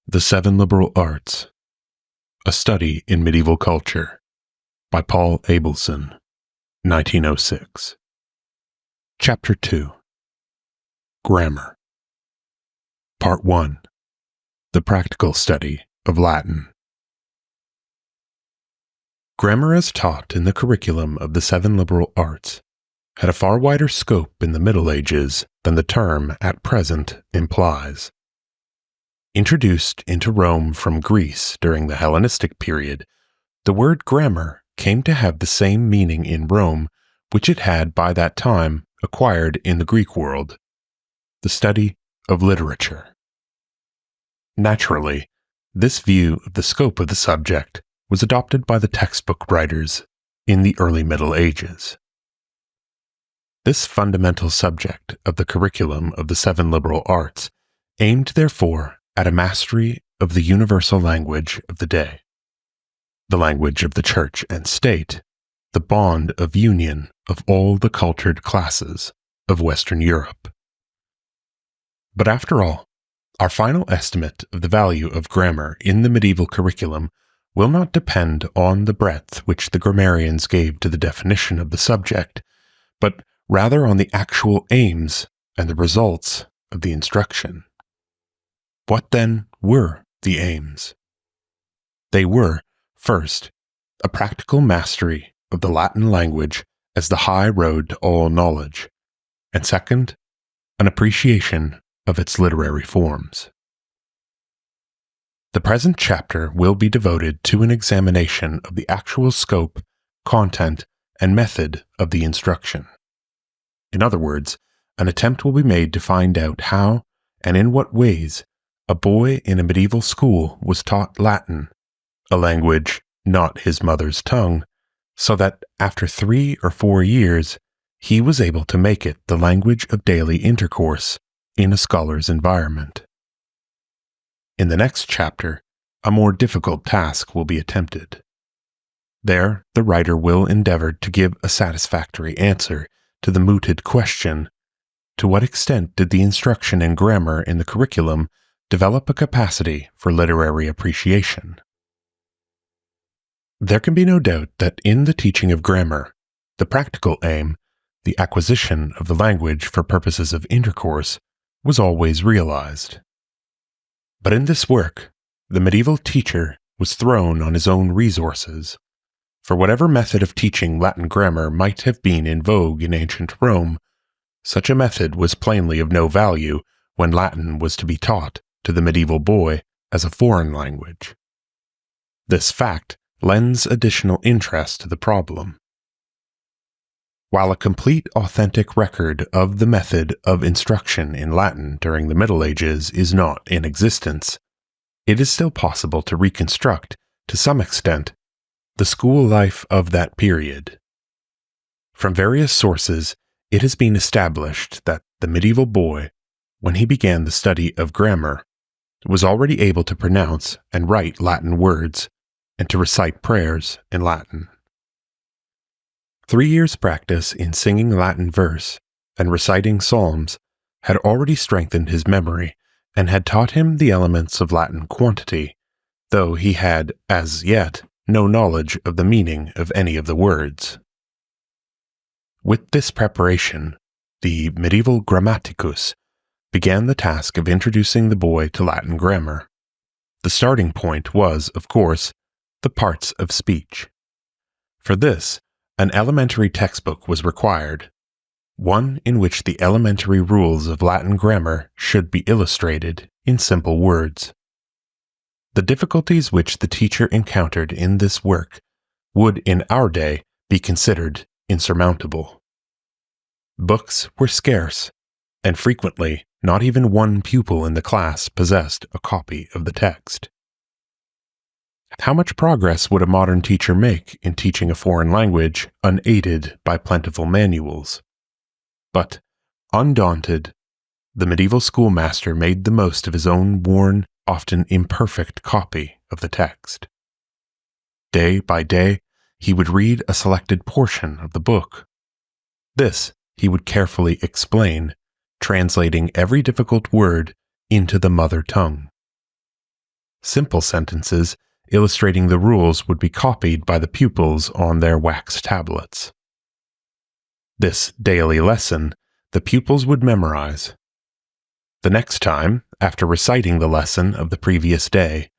The Seven Liberal Arts, A Study in Medieval Culture, by Paul Abelson, 1906. Chapter 2. Grammar. Part 1. The Practical Study of Latin. Grammar as taught in the curriculum of the Seven Liberal Arts had a far wider scope in the Middle Ages than the term at present implies. Introduced into Rome from Greece during the Hellenistic period, the word grammar came to have the same meaning in Rome which it had by that time acquired in the Greek world: the study of literature. Naturally, this view of the scope of the subject was adopted by the textbook writers in the early Middle Ages. This fundamental subject of the curriculum of the Seven Liberal Arts aimed, therefore, at a mastery of the universal language of the day, the language of the Church and State, the bond of union of all the cultured classes of Western Europe. But after all, our final estimate of the value of grammar in the medieval curriculum will not depend on the breadth which the grammarians gave to the definition of the subject, but rather on the actual aims and the results of the instruction. What then were the aims? They were, first, a practical mastery of the Latin language as the high road to all knowledge, and second, an appreciation of its literary forms. The present chapter will be devoted to an examination of the actual scope, content, and method of the instruction. In other words, an attempt will be made to find out how and in what ways a boy in a medieval school was taught Latin, a language not his mother's tongue, so that after 3 or 4 years he was able to make it the language of daily intercourse in a scholar's environment. In the next chapter, a more difficult task will be attempted. There, the writer will endeavor to give a satisfactory answer to the mooted question: to what extent did the instruction in grammar in the curriculum develop a capacity for literary appreciation? There can be no doubt that in the teaching of grammar, the practical aim, the acquisition of the language for purposes of intercourse, was always realized. But in this work, the medieval teacher was thrown on his own resources, for whatever method of teaching Latin grammar might have been in vogue in ancient Rome, such a method was plainly of no value when Latin was to be taught to the medieval boy as a foreign language. This fact lends additional interest to the problem. While a complete authentic record of the method of instruction in Latin during the Middle Ages is not in existence, it is still possible to reconstruct, to some extent, the school life of that period. From various sources, it has been established that the medieval boy, when he began the study of grammar, was already able to pronounce and write Latin words, and to recite prayers in Latin. 3 years' practice in singing Latin verse and reciting psalms had already strengthened his memory and had taught him the elements of Latin quantity, though he had, as yet, no knowledge of the meaning of any of the words. With this preparation, the medieval grammaticus began the task of introducing the boy to Latin grammar. The starting point was, of course, the parts of speech. For this, an elementary textbook was required, one in which the elementary rules of Latin grammar should be illustrated in simple words. The difficulties which the teacher encountered in this work would in our day be considered insurmountable. Books were scarce, and frequently not even one pupil in the class possessed a copy of the text. How much progress would a modern teacher make in teaching a foreign language unaided by plentiful manuals? But, undaunted, the medieval schoolmaster made the most of his own worn, often imperfect copy of the text. Day by day, he would read a selected portion of the book. This he would carefully explain, translating every difficult word into the mother tongue. simple sentences illustrating the rules would be copied by the pupils on their wax tablets. This daily lesson the pupils would memorize. The next time, after reciting the lesson of the previous day,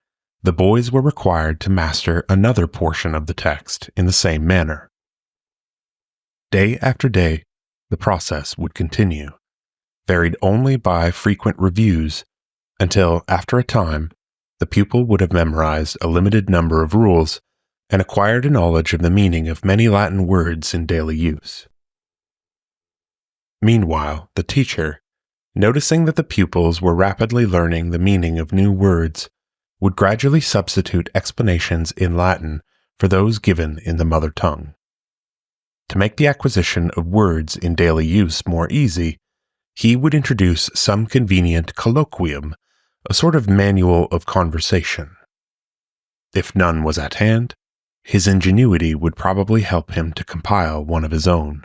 the boys were required to master another portion of the text in the same manner. Day after day, the process would continue, varied only by frequent reviews, until, after a time, the pupil would have memorized a limited number of rules and acquired a knowledge of the meaning of many Latin words in daily use. Meanwhile, the teacher, noticing that the pupils were rapidly learning the meaning of new words, would gradually substitute explanations in Latin for those given in the mother tongue. To make the acquisition of words in daily use more easy, he would introduce some convenient colloquium, a sort of manual of conversation. If none was at hand, his ingenuity would probably help him to compile one of his own.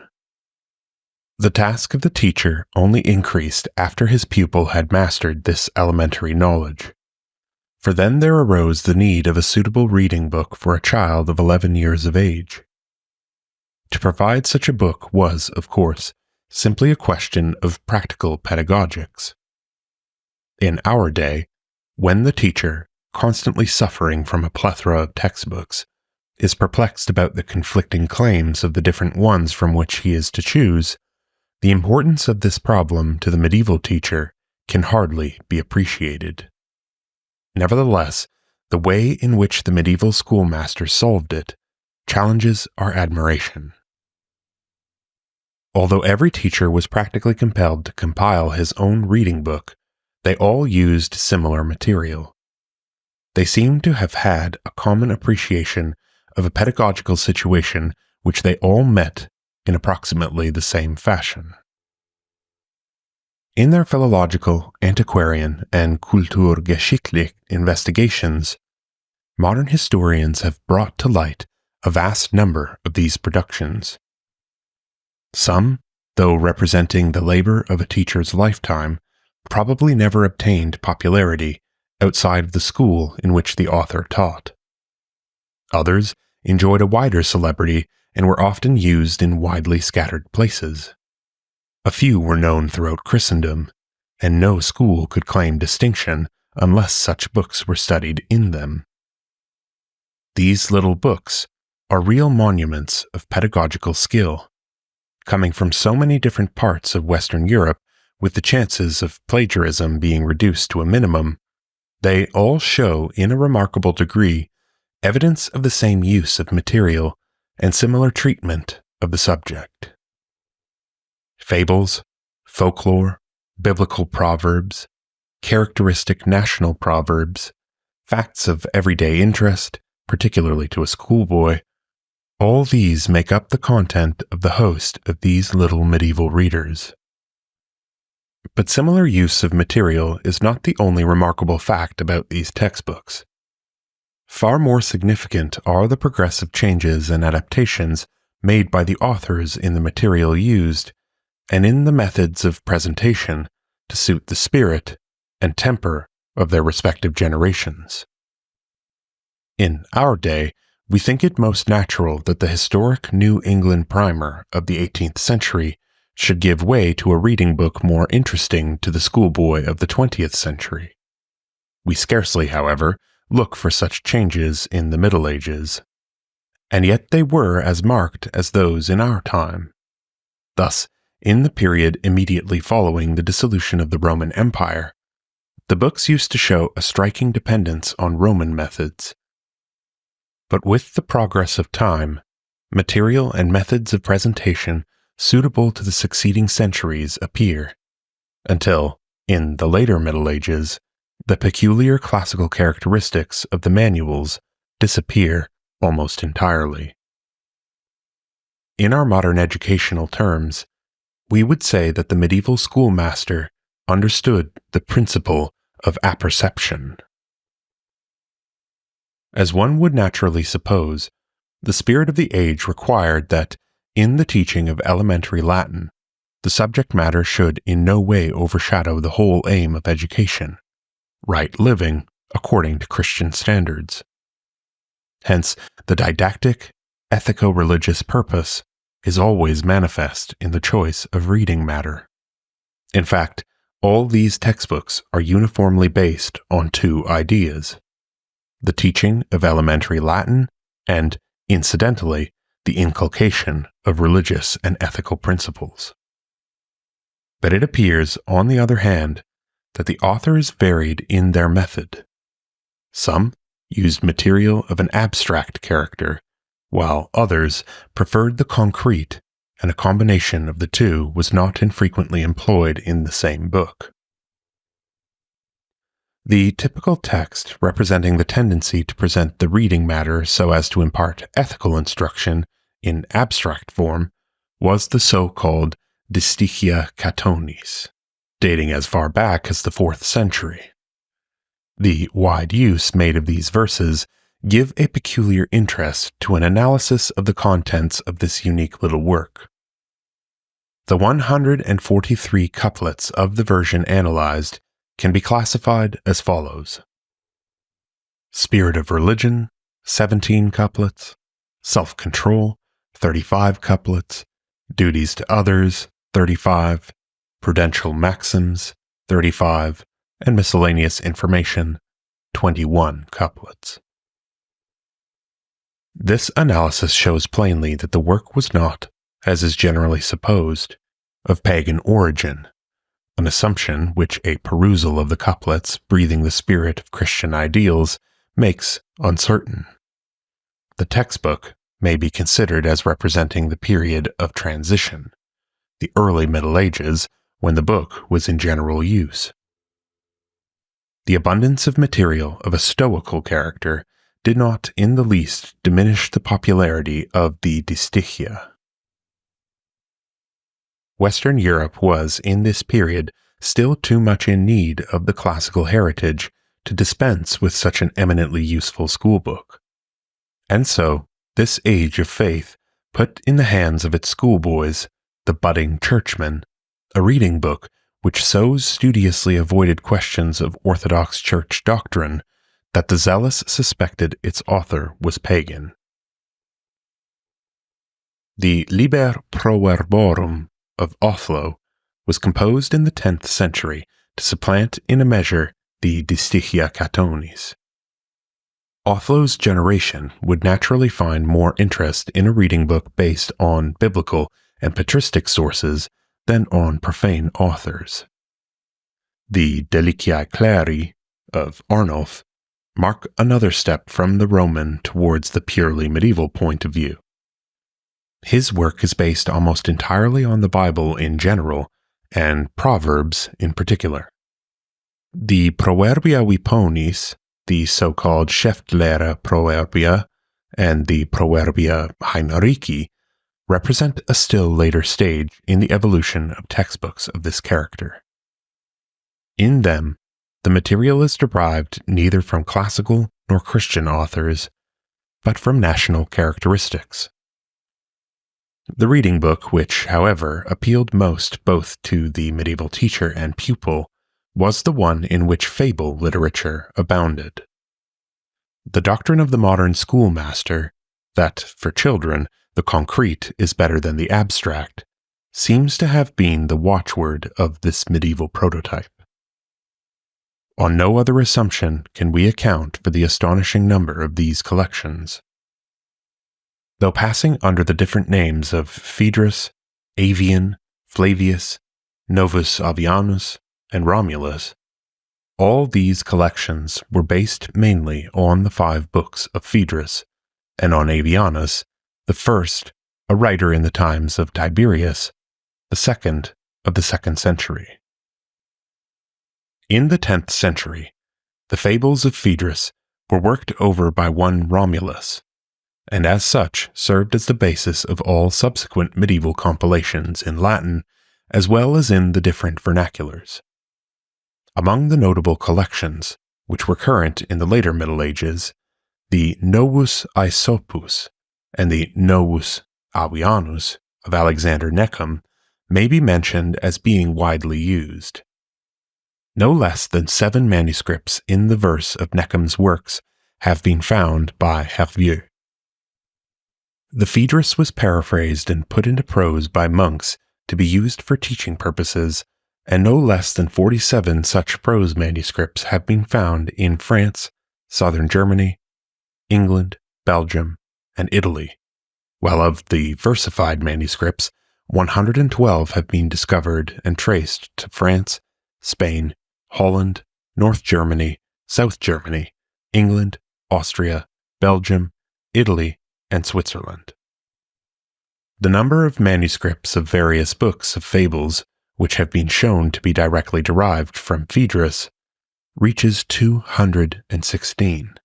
The task of the teacher only increased after his pupil had mastered this elementary knowledge, for then there arose the need of a suitable reading book for a child of 11 years of age. To provide such a book was, of course, simply a question of practical pedagogics. In our day, when the teacher, constantly suffering from a plethora of textbooks, is perplexed about the conflicting claims of the different ones from which he is to choose, the importance of this problem to the medieval teacher can hardly be appreciated. Nevertheless, the way in which the medieval schoolmaster solved it challenges our admiration. Although every teacher was practically compelled to compile his own reading book, they all used similar material. They seem to have had a common appreciation of a pedagogical situation which they all met in approximately the same fashion. In their philological, antiquarian, and kulturgeschichtlich investigations, modern historians have brought to light a vast number of these productions. Some, though representing the labor of a teacher's lifetime, probably never obtained popularity outside of the school in which the author taught. Others enjoyed a wider celebrity and were often used in widely scattered places. A few were known throughout Christendom, and no school could claim distinction unless such books were studied in them. These little books are real monuments of pedagogical skill. Coming from so many different parts of Western Europe, with the chances of plagiarism being reduced to a minimum, they all show in a remarkable degree evidence of the same use of material and similar treatment of the subject. Fables, folklore, biblical proverbs, characteristic national proverbs, facts of everyday interest, particularly to a schoolboy, all these make up the content of the host of these little medieval readers. But similar use of material is not the only remarkable fact about these textbooks. Far more significant are the progressive changes and adaptations made by the authors in the material used and in the methods of presentation to suit the spirit and temper of their respective generations. In our day, we think it most natural that the historic New England primer of the 18th century should give way to a reading book more interesting to the schoolboy of the 20th century. We scarcely, however, look for such changes in the Middle Ages, and yet they were as marked as those in our time. Thus, in the period immediately following the dissolution of the Roman Empire, the books used to show a striking dependence on Roman methods. But with the progress of time, material and methods of presentation suitable to the succeeding centuries appear, until, in the later Middle Ages, the peculiar classical characteristics of the manuals disappear almost entirely. In our modern educational terms, we would say that the medieval schoolmaster understood the principle of apperception. As one would naturally suppose, the spirit of the age required that, in the teaching of elementary Latin, the subject matter should in no way overshadow the whole aim of education, right living according to Christian standards. Hence, the didactic, ethico-religious purpose is always manifest in the choice of reading matter. In fact, all these textbooks are uniformly based on two ideas: the teaching of elementary Latin and, incidentally, the inculcation of religious and ethical principles. But it appears, on the other hand, that the authors varied in their method. Some used material of an abstract character, while others preferred the concrete, and a combination of the two was not infrequently employed in the same book. The typical text representing the tendency to present the reading matter so as to impart ethical instruction in abstract form was the so-called Distichia Catonis, dating as far back as the 4th century. The wide use made of these verses give a peculiar interest to an analysis of the contents of this unique little work. The 143 couplets of the version analyzed can be classified as follows: Spirit of Religion, 17 couplets; Self-Control, 35 couplets; Duties to Others, 35; Prudential Maxims, 35; and Miscellaneous Information, 21 couplets. This analysis shows plainly that the work was not, as is generally supposed, of pagan origin, an assumption which a perusal of the couplets breathing the spirit of Christian ideals makes uncertain. The textbook may be considered as representing the period of transition, the early Middle Ages, when the book was in general use. The abundance of material of a stoical character did not in the least diminish the popularity of the Distichia. Western Europe was, in this period, still too much in need of the classical heritage to dispense with such an eminently useful schoolbook. And so, this age of faith put in the hands of its schoolboys, the budding churchmen, a reading book which so studiously avoided questions of Orthodox Church doctrine that the zealous suspected its author was pagan. The Liber Proverborum of Attrell was composed in the 10th century to supplant in a measure the Distichia Catonis. Attrell's generation would naturally find more interest in a reading book based on biblical and patristic sources than on profane authors. The Deliciae Cleri of Arnulf mark another step from the Roman towards the purely medieval point of view. His work is based almost entirely on the Bible in general, and Proverbs in particular. The Proverbia Viponis, the so-called Schriftslehre Proverbia, and the Proverbia Heinrici represent a still later stage in the evolution of textbooks of this character. In them, the material is derived neither from classical nor Christian authors, but from national characteristics. The reading book, which, however, appealed most both to the medieval teacher and pupil, was the one in which fable literature abounded. The doctrine of the modern schoolmaster, that, for children, the concrete is better than the abstract, seems to have been the watchword of this medieval prototype. On no other assumption can we account for the astonishing number of these collections. Though passing under the different names of Phaedrus, Avian, Flavius, Novus Avianus, and Romulus, all these collections were based mainly on the 5 books of Phaedrus, and on Avianus, the first, a writer in the times of Tiberius, the second of the 2nd century. In the 10th century, the fables of Phaedrus were worked over by one Romulus, and as such served as the basis of all subsequent medieval compilations in Latin, as well as in the different vernaculars. Among the notable collections, which were current in the later Middle Ages, the Novus Aesopus and the Novus Avianus of Alexander Neckham may be mentioned as being widely used. No less than 7 manuscripts in the verse of Neckham's works have been found by Hervieux. The Phaedrus was paraphrased and put into prose by monks to be used for teaching purposes, and no less than 47 such prose manuscripts have been found in France, southern Germany, England, Belgium, and Italy, while of the versified manuscripts, 112 have been discovered and traced to France, Spain, Holland, North Germany, South Germany, England, Austria, Belgium, Italy, and Switzerland. The number of manuscripts of various books of fables, which have been shown to be directly derived from Phaedrus, reaches 216.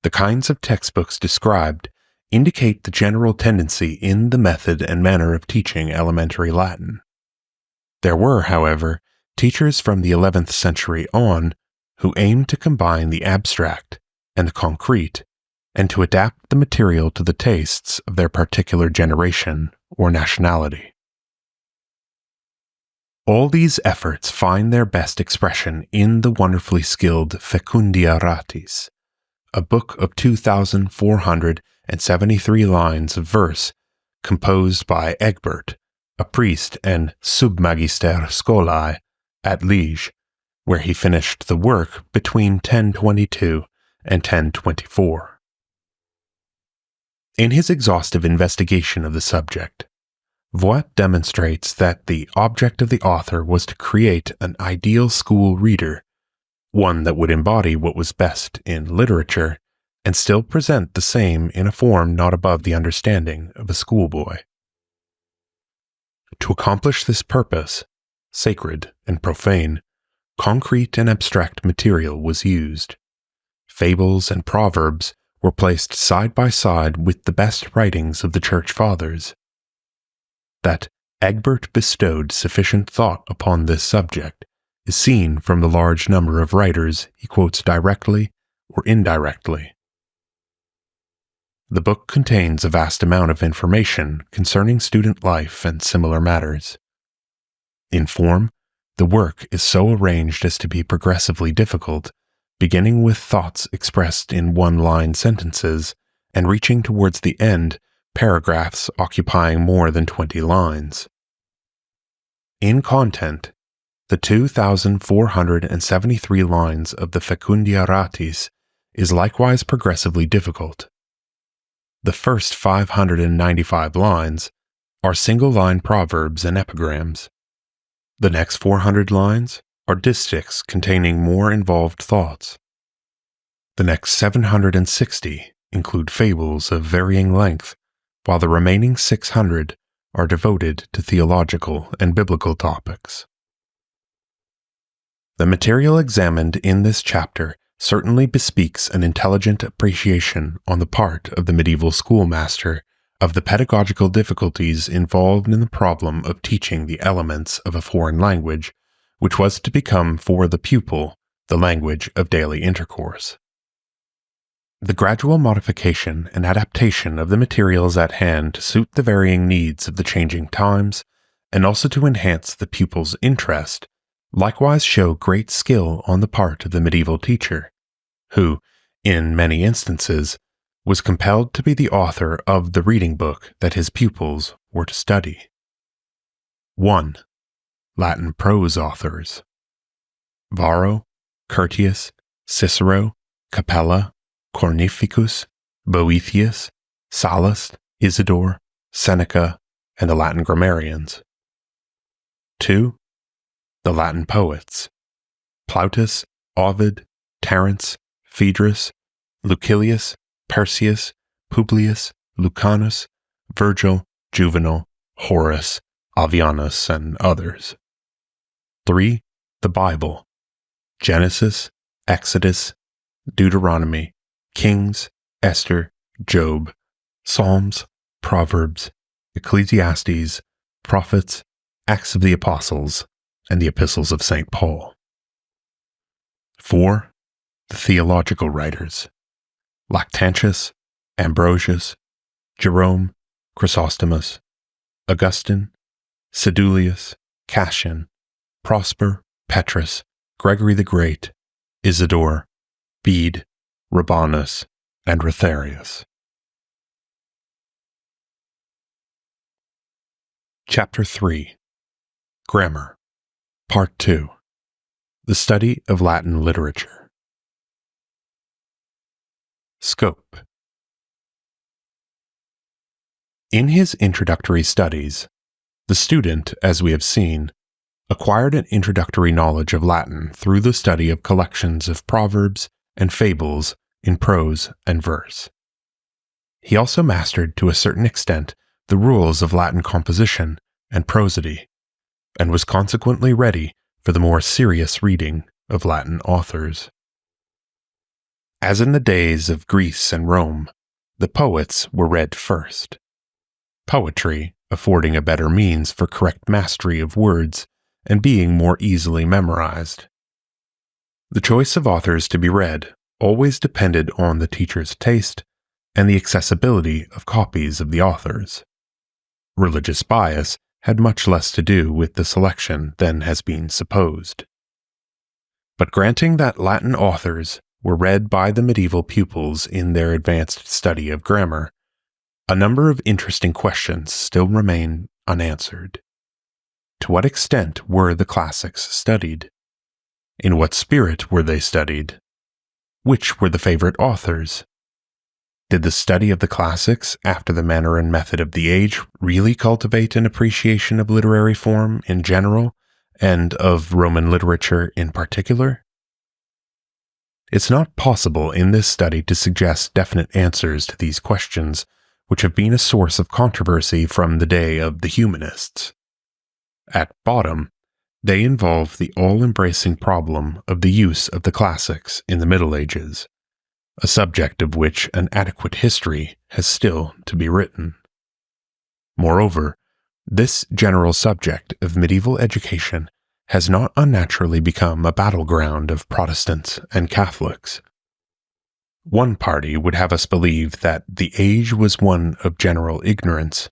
The kinds of textbooks described indicate the general tendency in the method and manner of teaching elementary Latin. There were, however, teachers from the 11th century on who aimed to combine the abstract and the concrete and to adapt the material to the tastes of their particular generation or nationality. All these efforts find their best expression in the wonderfully skilled Fecundia Ratis, a book of 2,473 lines of verse composed by Egbert, a priest and submagister scholae at Liege, where he finished the work between 1022 and 1024. In his exhaustive investigation of the subject, Voigt demonstrates that the object of the author was to create an ideal school reader, one that would embody what was best in literature and still present the same in a form not above the understanding of a schoolboy. To accomplish this purpose, sacred and profane, concrete and abstract material was used. Fables and proverbs were placed side by side with the best writings of the Church Fathers. That Egbert bestowed sufficient thought upon this subject is seen from the large number of writers he quotes directly or indirectly. The book contains a vast amount of information concerning student life and similar matters. In form, the work is so arranged as to be progressively difficult, beginning with thoughts expressed in one-line sentences and reaching towards the end paragraphs occupying more than 20 lines. In content, the 2,473 lines of the Fecundia Ratis is likewise progressively difficult. The first 595 lines are single-line proverbs and epigrams. The next 400 lines are distichs containing more involved thoughts. The next 760 include fables of varying length, while the remaining 600 are devoted to theological and biblical topics. The material examined in this chapter certainly bespeaks an intelligent appreciation on the part of the medieval schoolmaster of the pedagogical difficulties involved in the problem of teaching the elements of a foreign language, which was to become for the pupil the language of daily intercourse. The gradual modification and adaptation of the materials at hand to suit the varying needs of the changing times, and also to enhance the pupil's interest, likewise show great skill on the part of the medieval teacher, who, in many instances, was compelled to be the author of the reading book that his pupils were to study. 1. Latin prose authors. Varro, Curtius, Cicero, Capella, Cornificus, Boethius, Sallust, Isidore, Seneca, and the Latin grammarians. 2. The Latin poets. Plautus, Ovid, Terence, Phaedrus, Lucilius, Persius, Publius, Lucanus, Virgil, Juvenal, Horace, Avianus, and others. 3. The Bible. Genesis, Exodus, Deuteronomy, Kings, Esther, Job, Psalms, Proverbs, Ecclesiastes, Prophets, Acts of the Apostles, and the Epistles of St. Paul. 4. The theological writers. Lactantius, Ambrosius, Jerome, Chrysostomus, Augustine, Sedulius, Cassian, Prosper, Petrus, Gregory the Great, Isidore, Bede, Rabanus, and Rotharius. Chapter 3. Grammar. Part 2. The Study of Latin Literature. Scope. In his introductory studies, the student, as we have seen, acquired an introductory knowledge of Latin through the study of collections of proverbs and fables in prose and verse. He also mastered to a certain extent the rules of Latin composition and prosody, and was consequently ready for the more serious reading of Latin authors. As in the days of Greece and Rome, the poets were read first, poetry affording a better means for correct mastery of words and being more easily memorized. The choice of authors to be read always depended on the teacher's taste and the accessibility of copies of the authors. Religious bias had much less to do with the selection than has been supposed. But granting that Latin authors were read by the medieval pupils in their advanced study of grammar, a number of interesting questions still remain unanswered. To what extent were the classics studied? In what spirit were they studied? Which were the favorite authors? Did the study of the classics, after the manner and method of the age, really cultivate an appreciation of literary form in general, and of Roman literature in particular? It's not possible in this study to suggest definite answers to these questions, which have been a source of controversy from the day of the humanists. At bottom, they involve the all-embracing problem of the use of the classics in the Middle Ages, a subject of which an adequate history has still to be written. Moreover, this general subject of medieval education has not unnaturally become a battleground of Protestants and Catholics. One party would have us believe that the age was one of general ignorance.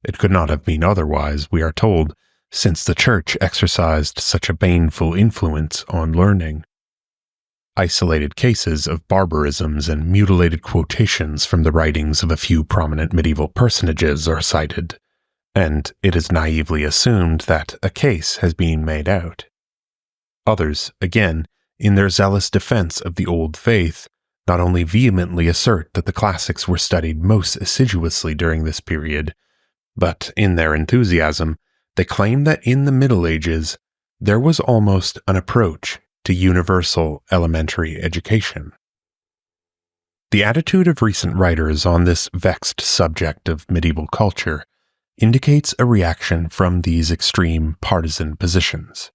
It could not have been otherwise, we are told, since the Church exercised such a baneful influence on learning. Isolated cases of barbarisms and mutilated quotations from the writings of a few prominent medieval personages are cited, and it is naively assumed that a case has been made out. Others, again, in their zealous defense of the old faith, not only vehemently assert that the classics were studied most assiduously during this period, but in their enthusiasm, they claim that in the Middle Ages there was almost an approach to universal elementary education. The attitude of recent writers on this vexed subject of medieval culture indicates a reaction from these extreme partisan positions.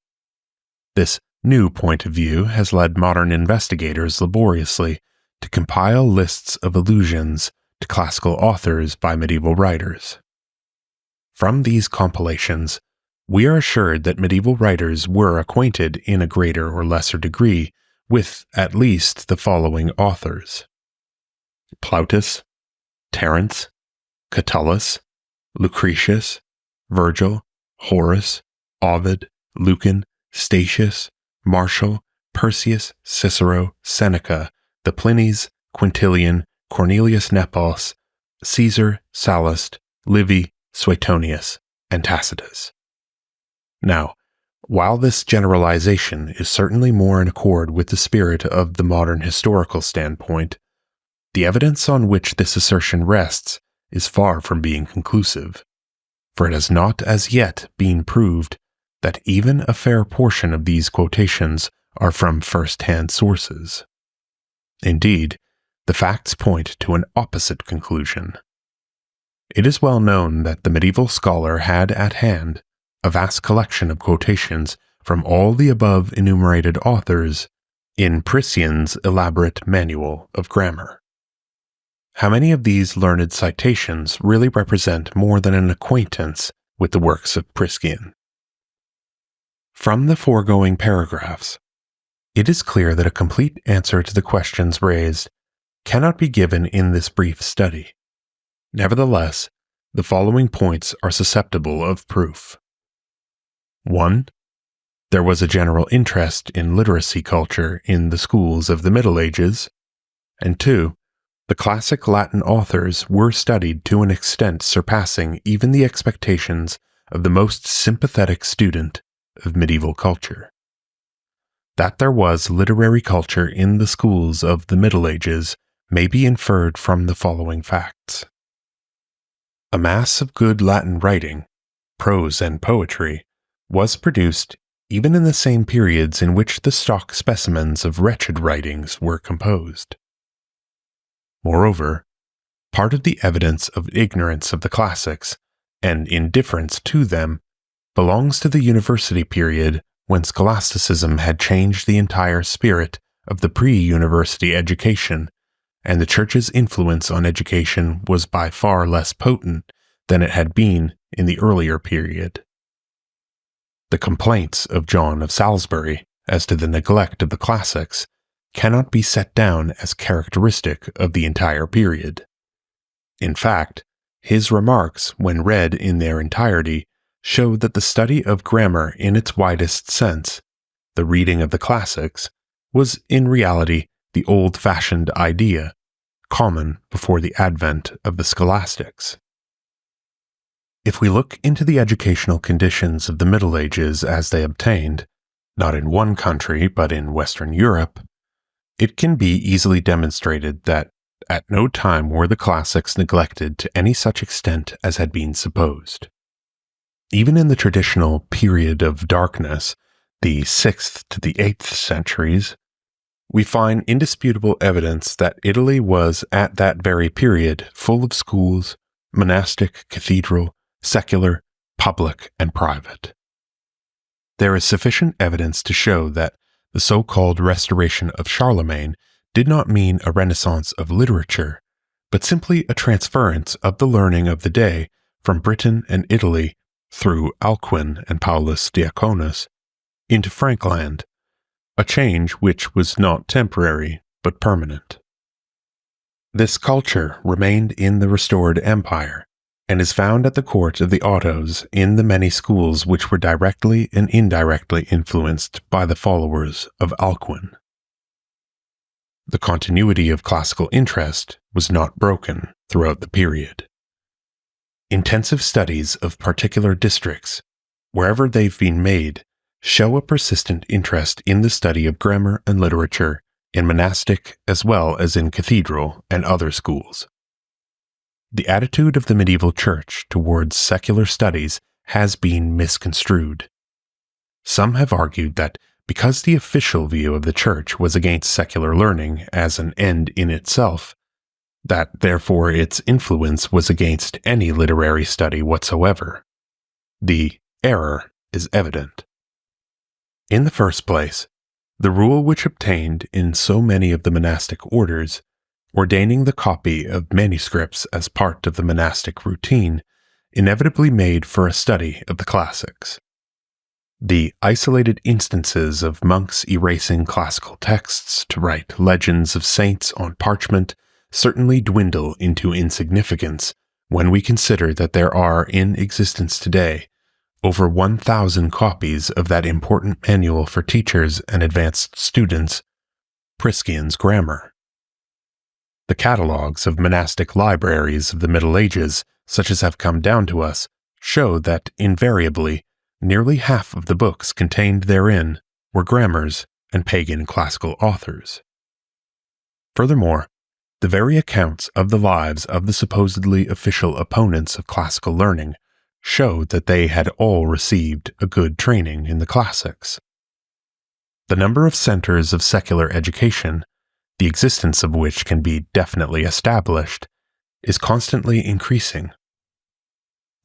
This new point of view has led modern investigators laboriously to compile lists of allusions to classical authors by medieval writers. From these compilations, we are assured that medieval writers were acquainted in a greater or lesser degree with at least the following authors: Plautus, Terence, Catullus, Lucretius, Virgil, Horace, Ovid, Lucan, Statius, Martial, Persius, Cicero, Seneca, the Plinies, Quintilian, Cornelius Nepos, Caesar, Sallust, Livy, Suetonius, and Tacitus. Now, while this generalization is certainly more in accord with the spirit of the modern historical standpoint, the evidence on which this assertion rests is far from being conclusive, for it has not as yet been proved that even a fair portion of these quotations are from first-hand sources. Indeed, the facts point to an opposite conclusion. It is well known that the medieval scholar had at hand a vast collection of quotations from all the above enumerated authors in Priscian's elaborate manual of grammar. How many of these learned citations really represent more than an acquaintance with the works of Priscian? From the foregoing paragraphs, it is clear that a complete answer to the questions raised cannot be given in this brief study. Nevertheless, the following points are susceptible of proof. 1. there was a general interest in literacy culture in the schools of the Middle Ages, and 2, the classic Latin authors were studied to an extent surpassing even the expectations of the most sympathetic student of medieval culture. That there was literary culture in the schools of the Middle Ages may be inferred from the following facts. A mass of good Latin writing, prose and poetry, was produced even in the same periods in which the stock specimens of wretched writings were composed. Moreover, part of the evidence of ignorance of the classics, and indifference to them, belongs to the university period when scholasticism had changed the entire spirit of the pre-university education, and the Church's influence on education was by far less potent than it had been in the earlier period. The complaints of John of Salisbury as to the neglect of the classics cannot be set down as characteristic of the entire period. In fact, his remarks, when read in their entirety, show that the study of grammar in its widest sense, the reading of the classics, was in reality the old-fashioned idea, common before the advent of the scholastics. If we look into the educational conditions of the Middle Ages as they obtained, not in one country but in Western Europe, it can be easily demonstrated that at no time were the classics neglected to any such extent as had been supposed. Even in the traditional period of darkness, the 6th to the 8th centuries, we find indisputable evidence that Italy was at that very period full of schools, monastic, cathedral, secular, public, and private. There is sufficient evidence to show that the so-called restoration of Charlemagne did not mean a renaissance of literature, but simply a transference of the learning of the day from Britain and Italy through Alcuin and Paulus Diaconus into Frankland, a change which was not temporary but permanent. This culture remained in the restored empire, and is found at the court of the Ottos in the many schools which were directly and indirectly influenced by the followers of Alcuin. The continuity of classical interest was not broken throughout the period. Intensive studies of particular districts, wherever they've been made, show a persistent interest in the study of grammar and literature in monastic as well as in cathedral and other schools. The attitude of the medieval church towards secular studies has been misconstrued. Some have argued that because the official view of the church was against secular learning as an end in itself, that therefore its influence was against any literary study whatsoever. The error is evident. In the first place, the rule which obtained in so many of the monastic orders, ordaining the copy of manuscripts as part of the monastic routine, inevitably made for a study of the classics. The isolated instances of monks erasing classical texts to write legends of saints on parchment certainly dwindle into insignificance when we consider that there are in existence today over 1,000 copies of that important manual for teachers and advanced students, Priscian's Grammar. The catalogues of monastic libraries of the Middle Ages, such as have come down to us, show that, invariably, nearly half of the books contained therein were grammars and pagan classical authors. Furthermore, the very accounts of the lives of the supposedly official opponents of classical learning showed that they had all received a good training in the classics. The number of centers of secular education, the existence of which can be definitely established, is constantly increasing.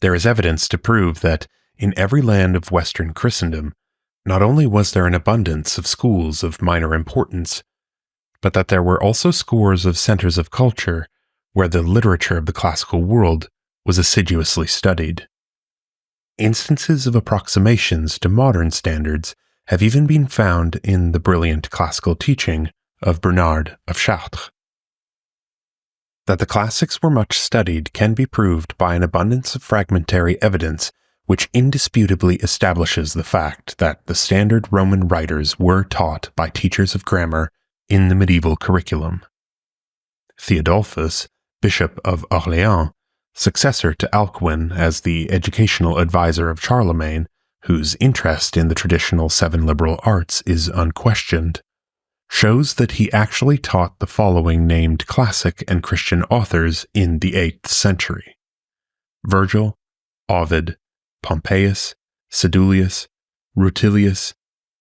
There is evidence to prove that in every land of Western Christendom, not only was there an abundance of schools of minor importance, but that there were also scores of centers of culture where the literature of the classical world was assiduously studied. Instances of approximations to modern standards have even been found in the brilliant classical teaching of Bernard of Chartres. That the classics were much studied can be proved by an abundance of fragmentary evidence which indisputably establishes the fact that the standard Roman writers were taught by teachers of grammar in the medieval curriculum. Theodulfus, Bishop of Orléans, successor to Alcuin as the educational advisor of Charlemagne, whose interest in the traditional seven liberal arts is unquestioned, shows that he actually taught the following named classic and Christian authors in the 8th century: Virgil, Ovid, Pompeius, Sedulius, Rutilius,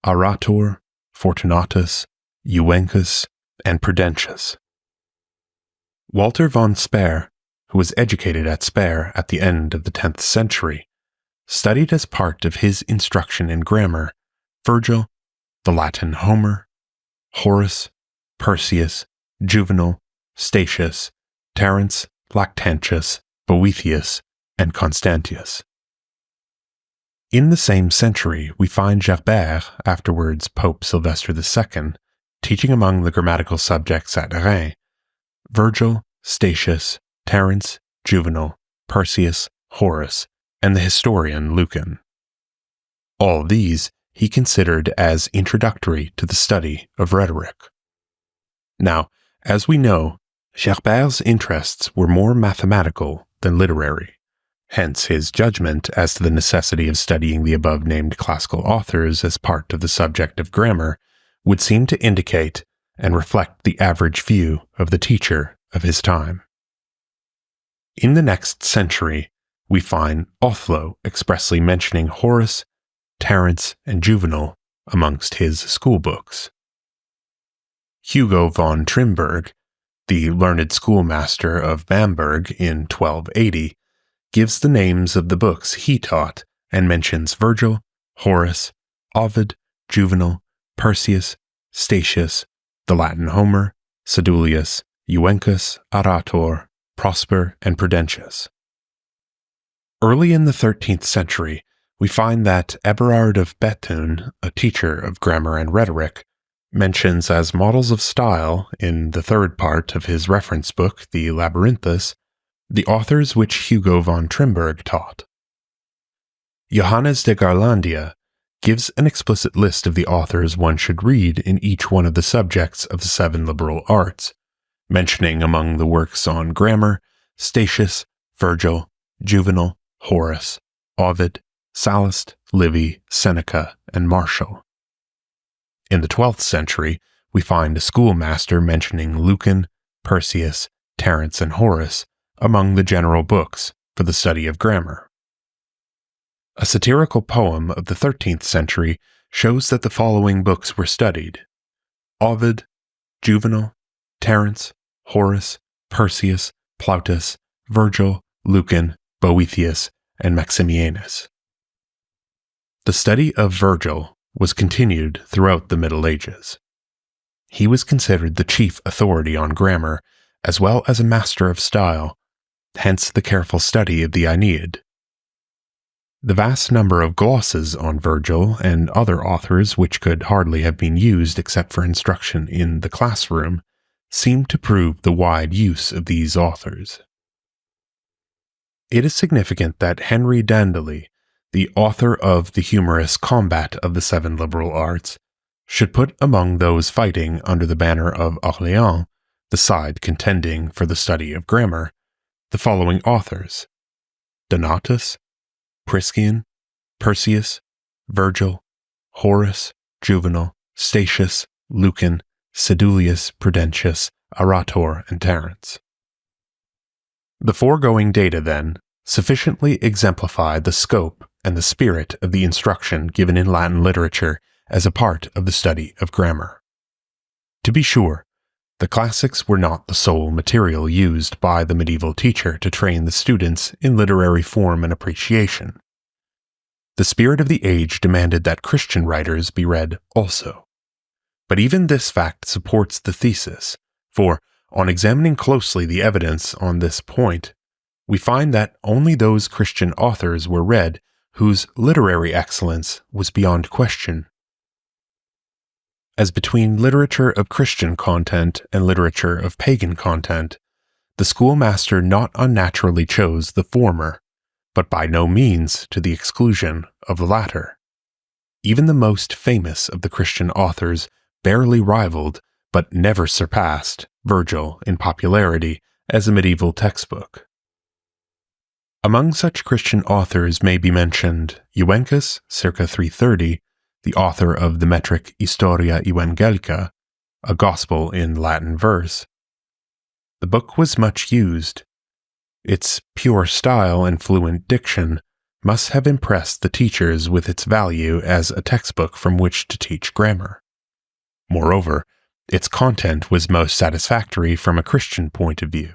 Arator, Fortunatus, Juvencus, and Prudentius. Walter von Speer, who was educated at Speyer at the end of the 10th century, studied as part of his instruction in grammar Virgil, the Latin Homer, Horace, Persius, Juvenal, Statius, Terence, Lactantius, Boethius, and Constantius. In the same century, we find Gerbert, afterwards Pope Sylvester II, teaching among the grammatical subjects at Reims, Virgil, Statius, Terence, Juvenal, Persius, Horace, and the historian Lucan. All these he considered as introductory to the study of rhetoric. Now, as we know, Gerbert's interests were more mathematical than literary. Hence his judgment as to the necessity of studying the above-named classical authors as part of the subject of grammar would seem to indicate and reflect the average view of the teacher of his time. In the next century, we find Othello expressly mentioning Horace, Terence, and Juvenal amongst his schoolbooks. Hugo von Trimberg, the learned schoolmaster of Bamberg in 1280, gives the names of the books he taught and mentions Virgil, Horace, Ovid, Juvenal, Persius, Statius, the Latin Homer, Sedulius, Juvencus, Arator, Prosper, and Prudentius. Early in the 13th century, we find that Eberhard of Bethune, a teacher of grammar and rhetoric, mentions as models of style, in the third part of his reference book, the Labyrinthus, the authors which Hugo von Trimberg taught. Johannes de Garlandia gives an explicit list of the authors one should read in each one of the subjects of the seven liberal arts, mentioning among the works on grammar Statius, Virgil, Juvenal, Horace, Ovid, Sallust, Livy, Seneca, and Martial. In the 12th century, we find a schoolmaster mentioning Lucan, Persius, Terence, and Horace among the general books for the study of grammar. A satirical poem of the 13th century shows that the following books were studied: Ovid, Juvenal, Terence, Horace, Persius, Plautus, Virgil, Lucan, Boethius, and Maximianus. The study of Virgil was continued throughout the Middle Ages. He was considered the chief authority on grammar, as well as a master of style, hence the careful study of the Aeneid. The vast number of glosses on Virgil and other authors which could hardly have been used except for instruction in the classroom seem to prove the wide use of these authors. It is significant that Henry Dandely, the author of the humorous Combat of the Seven Liberal Arts, should put among those fighting under the banner of Orléans, the side contending for the study of grammar, the following authors: Donatus, Priscian, Persius, Virgil, Horace, Juvenal, Statius, Lucan, Sedulius, Prudentius, Arator, and Terence. The foregoing data, then, sufficiently exemplify the scope and the spirit of the instruction given in Latin literature as a part of the study of grammar. To be sure, the classics were not the sole material used by the medieval teacher to train the students in literary form and appreciation. The spirit of the age demanded that Christian writers be read also. But even this fact supports the thesis, for, on examining closely the evidence on this point, we find that only those Christian authors were read whose literary excellence was beyond question. As between literature of Christian content and literature of pagan content, the schoolmaster not unnaturally chose the former, but by no means to the exclusion of the latter. Even the most famous of the Christian authors barely rivaled, but never surpassed, Virgil in popularity as a medieval textbook. Among such Christian authors may be mentioned Juvencus, circa 330, the author of the metric Historia Evangelica, a gospel in Latin verse. The book was much used. Its pure style and fluent diction must have impressed the teachers with its value as a textbook from which to teach grammar. Moreover, its content was most satisfactory from a Christian point of view.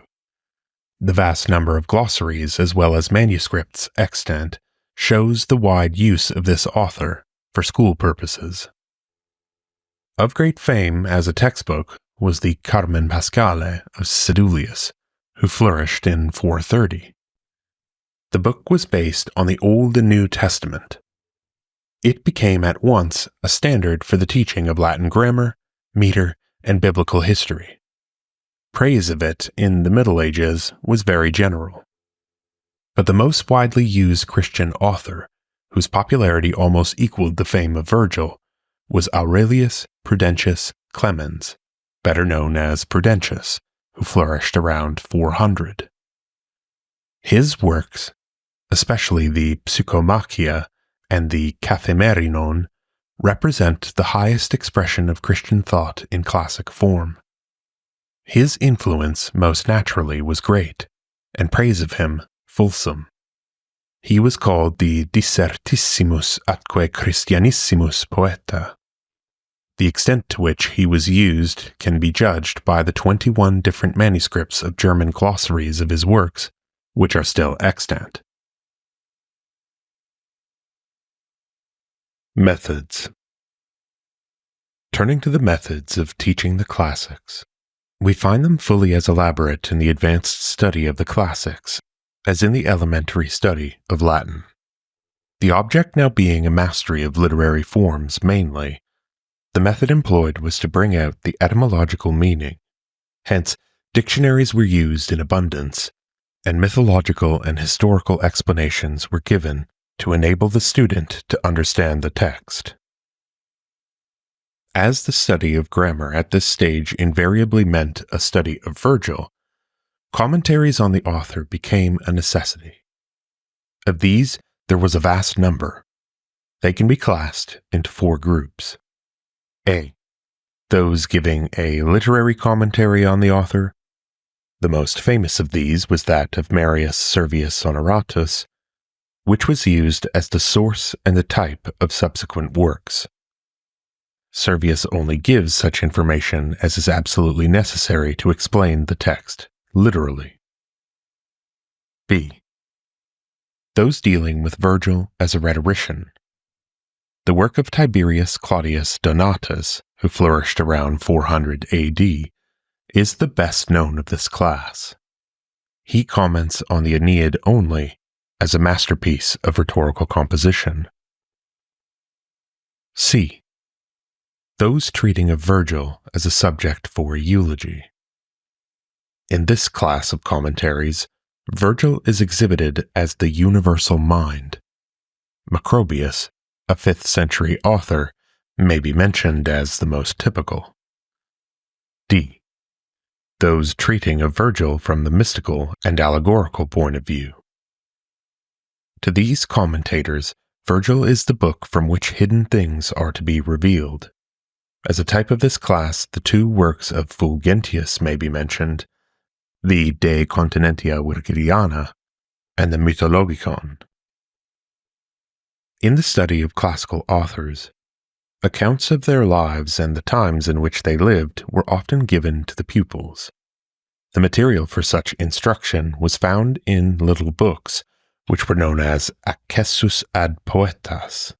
The vast number of glossaries as well as manuscripts extant shows the wide use of this author for school purposes. Of great fame as a textbook was the Carmen Pascale of Sedulius, who flourished in 430. The book was based on the Old and New Testament. It became at once a standard for the teaching of Latin grammar, meter, and biblical history. Praise of it in the Middle Ages was very general. But the most widely used Christian author, whose popularity almost equaled the fame of Virgil, was Aurelius Prudentius Clemens, better known as Prudentius, who flourished around 400. His works, especially the Psychomachia and the Kathaimerinon, represent the highest expression of Christian thought in classic form. His influence most naturally was great, and praise of him fulsome. He was called the Dissertissimus atque Christianissimus poeta. The extent to which he was used can be judged by the 21 different manuscripts of German glossaries of his works, which are still extant. Methods. Turning to the methods of teaching the classics, we find them fully as elaborate in the advanced study of the classics as in the elementary study of Latin. The object now being a mastery of literary forms mainly, the method employed was to bring out the etymological meaning. Hence, dictionaries were used in abundance, and mythological and historical explanations were given to enable the student to understand the text. As the study of grammar at this stage invariably meant a study of Virgil, commentaries on the author became a necessity. Of these, there was a vast number. They can be classed into 4 groups. A. Those giving a literary commentary on the author. The most famous of these was that of Marius Servius Honoratus, which was used as the source and the type of subsequent works. Servius only gives such information as is absolutely necessary to explain the text literally. B. Those dealing with Virgil as a rhetorician. The work of Tiberius Claudius Donatus, who flourished around 400 AD, is the best known of this class. He comments on the Aeneid only as a masterpiece of rhetorical composition. C. Those treating of Virgil as a subject for eulogy. In this class of commentaries, Virgil is exhibited as the universal mind. Macrobius, a 5th century author, may be mentioned as the most typical. D. Those treating of Virgil from the mystical and allegorical point of view. To these commentators, Virgil is the book from which hidden things are to be revealed. As a type of this class, the 2 works of Fulgentius may be mentioned, the De Continentia Virgiliana and the Mythologicon. In the study of classical authors, accounts of their lives and the times in which they lived were often given to the pupils. The material for such instruction was found in little books, which were known as Accessus ad Poetas.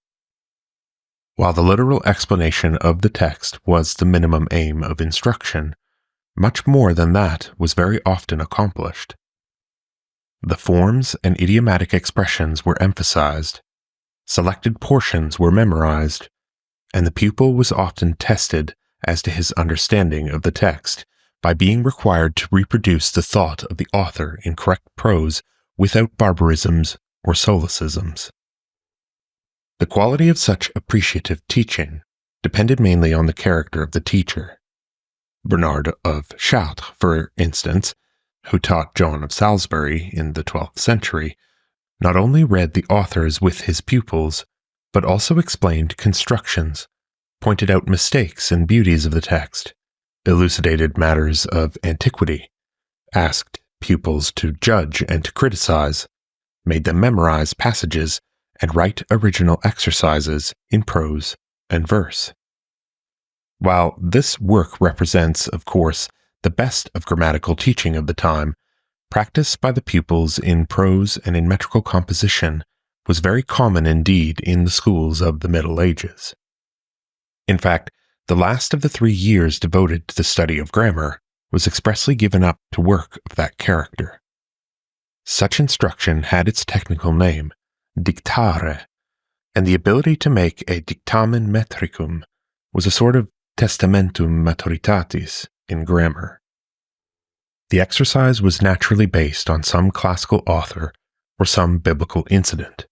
While the literal explanation of the text was the minimum aim of instruction, much more than that was very often accomplished. The forms and idiomatic expressions were emphasized, selected portions were memorized, and the pupil was often tested as to his understanding of the text by being required to reproduce the thought of the author in correct prose without barbarisms or solecisms. The quality of such appreciative teaching depended mainly on the character of the teacher. Bernard of Chartres, for instance, who taught John of Salisbury in the 12th century, not only read the authors with his pupils, but also explained constructions, pointed out mistakes and beauties of the text, elucidated matters of antiquity, asked pupils to judge and to criticize, made them memorize passages and write original exercises in prose and verse. While this work represents, of course, the best of grammatical teaching of the time, practice by the pupils in prose and in metrical composition was very common indeed in the schools of the Middle Ages. In fact, the last of the 3 years devoted to the study of grammar was expressly given up to work of that character. Such instruction had its technical name, dictare, and the ability to make a dictamen metricum was a sort of testamentum maturitatis in grammar. The exercise was naturally based on some classical author or some biblical incident.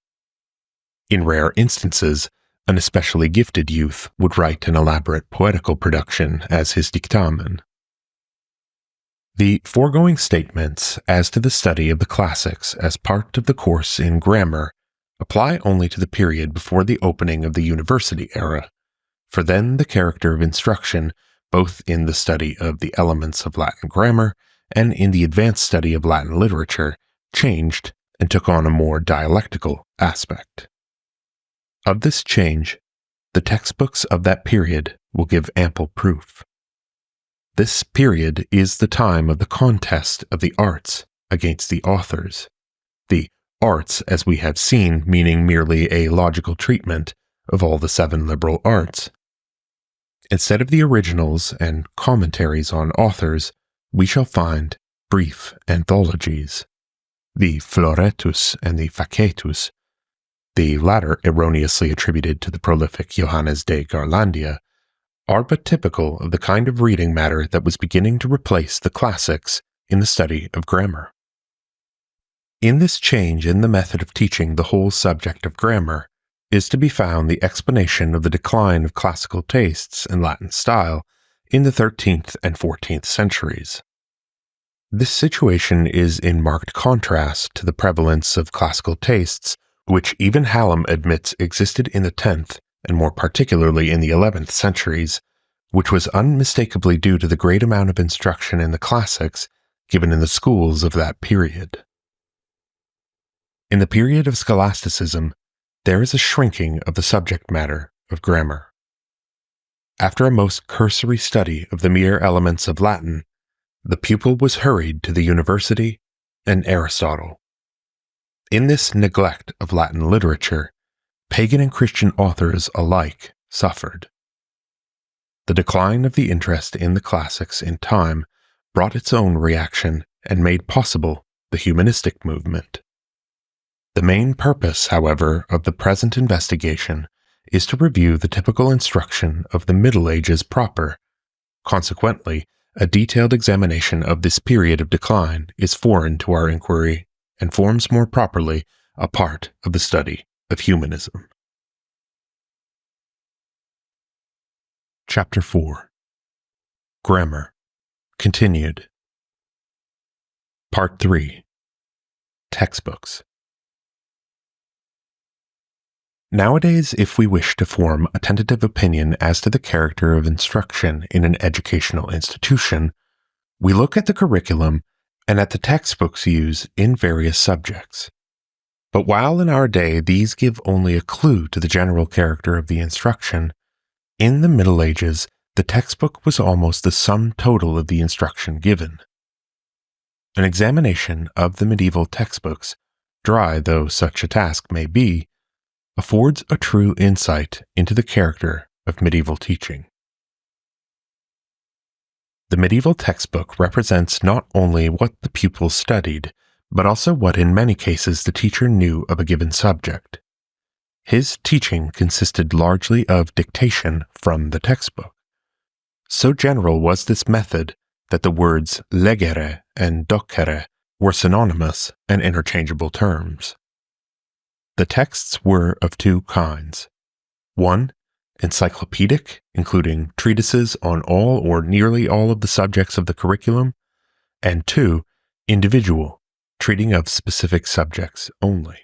In rare instances, an especially gifted youth would write an elaborate poetical production as his dictamen. The foregoing statements as to the study of the classics as part of the course in grammar apply only to the period before the opening of the university era, for then the character of instruction, both in the study of the elements of Latin grammar and in the advanced study of Latin literature, changed and took on a more dialectical aspect. Of this change, the textbooks of that period will give ample proof. This period is the time of the contest of the arts against the authors. The arts, as we have seen, meaning merely a logical treatment of all the 7 liberal arts. Instead of the originals and commentaries on authors, we shall find brief anthologies, the Floretus and the Facetus, the latter erroneously attributed to the prolific Johannes de Garlandia, are but typical of the kind of reading matter that was beginning to replace the classics in the study of grammar. In this change in the method of teaching the whole subject of grammar is to be found the explanation of the decline of classical tastes and Latin style in the 13th and 14th centuries. This situation is in marked contrast to the prevalence of classical tastes, which even Hallam admits existed in the 10th and more particularly in the 11th centuries, which was unmistakably due to the great amount of instruction in the classics given in the schools of that period. In the period of scholasticism, there is a shrinking of the subject matter of grammar. After a most cursory study of the mere elements of Latin, the pupil was hurried to the university and Aristotle. In this neglect of Latin literature, pagan and Christian authors alike suffered. The decline of the interest in the classics in time brought its own reaction and made possible the humanistic movement. The main purpose, however, of the present investigation is to review the typical instruction of the Middle Ages proper. Consequently, a detailed examination of this period of decline is foreign to our inquiry and forms more properly a part of the study of humanism. Chapter 4. Grammar. Continued. Part 3. Textbooks. Nowadays, if we wish to form a tentative opinion as to the character of instruction in an educational institution, we look at the curriculum and at the textbooks used in various subjects. But while in our day these give only a clue to the general character of the instruction, in the Middle Ages the textbook was almost the sum total of the instruction given. An examination of the medieval textbooks, dry though such a task may be, affords a true insight into the character of medieval teaching. The medieval textbook represents not only what the pupil studied, but also what in many cases the teacher knew of a given subject. His teaching consisted largely of dictation from the textbook. So general was this method that the words legere and docere were synonymous and interchangeable terms. The texts were of two kinds. One, encyclopedic, including treatises on all or nearly all of the subjects of the curriculum, and two, individual, treating of specific subjects only.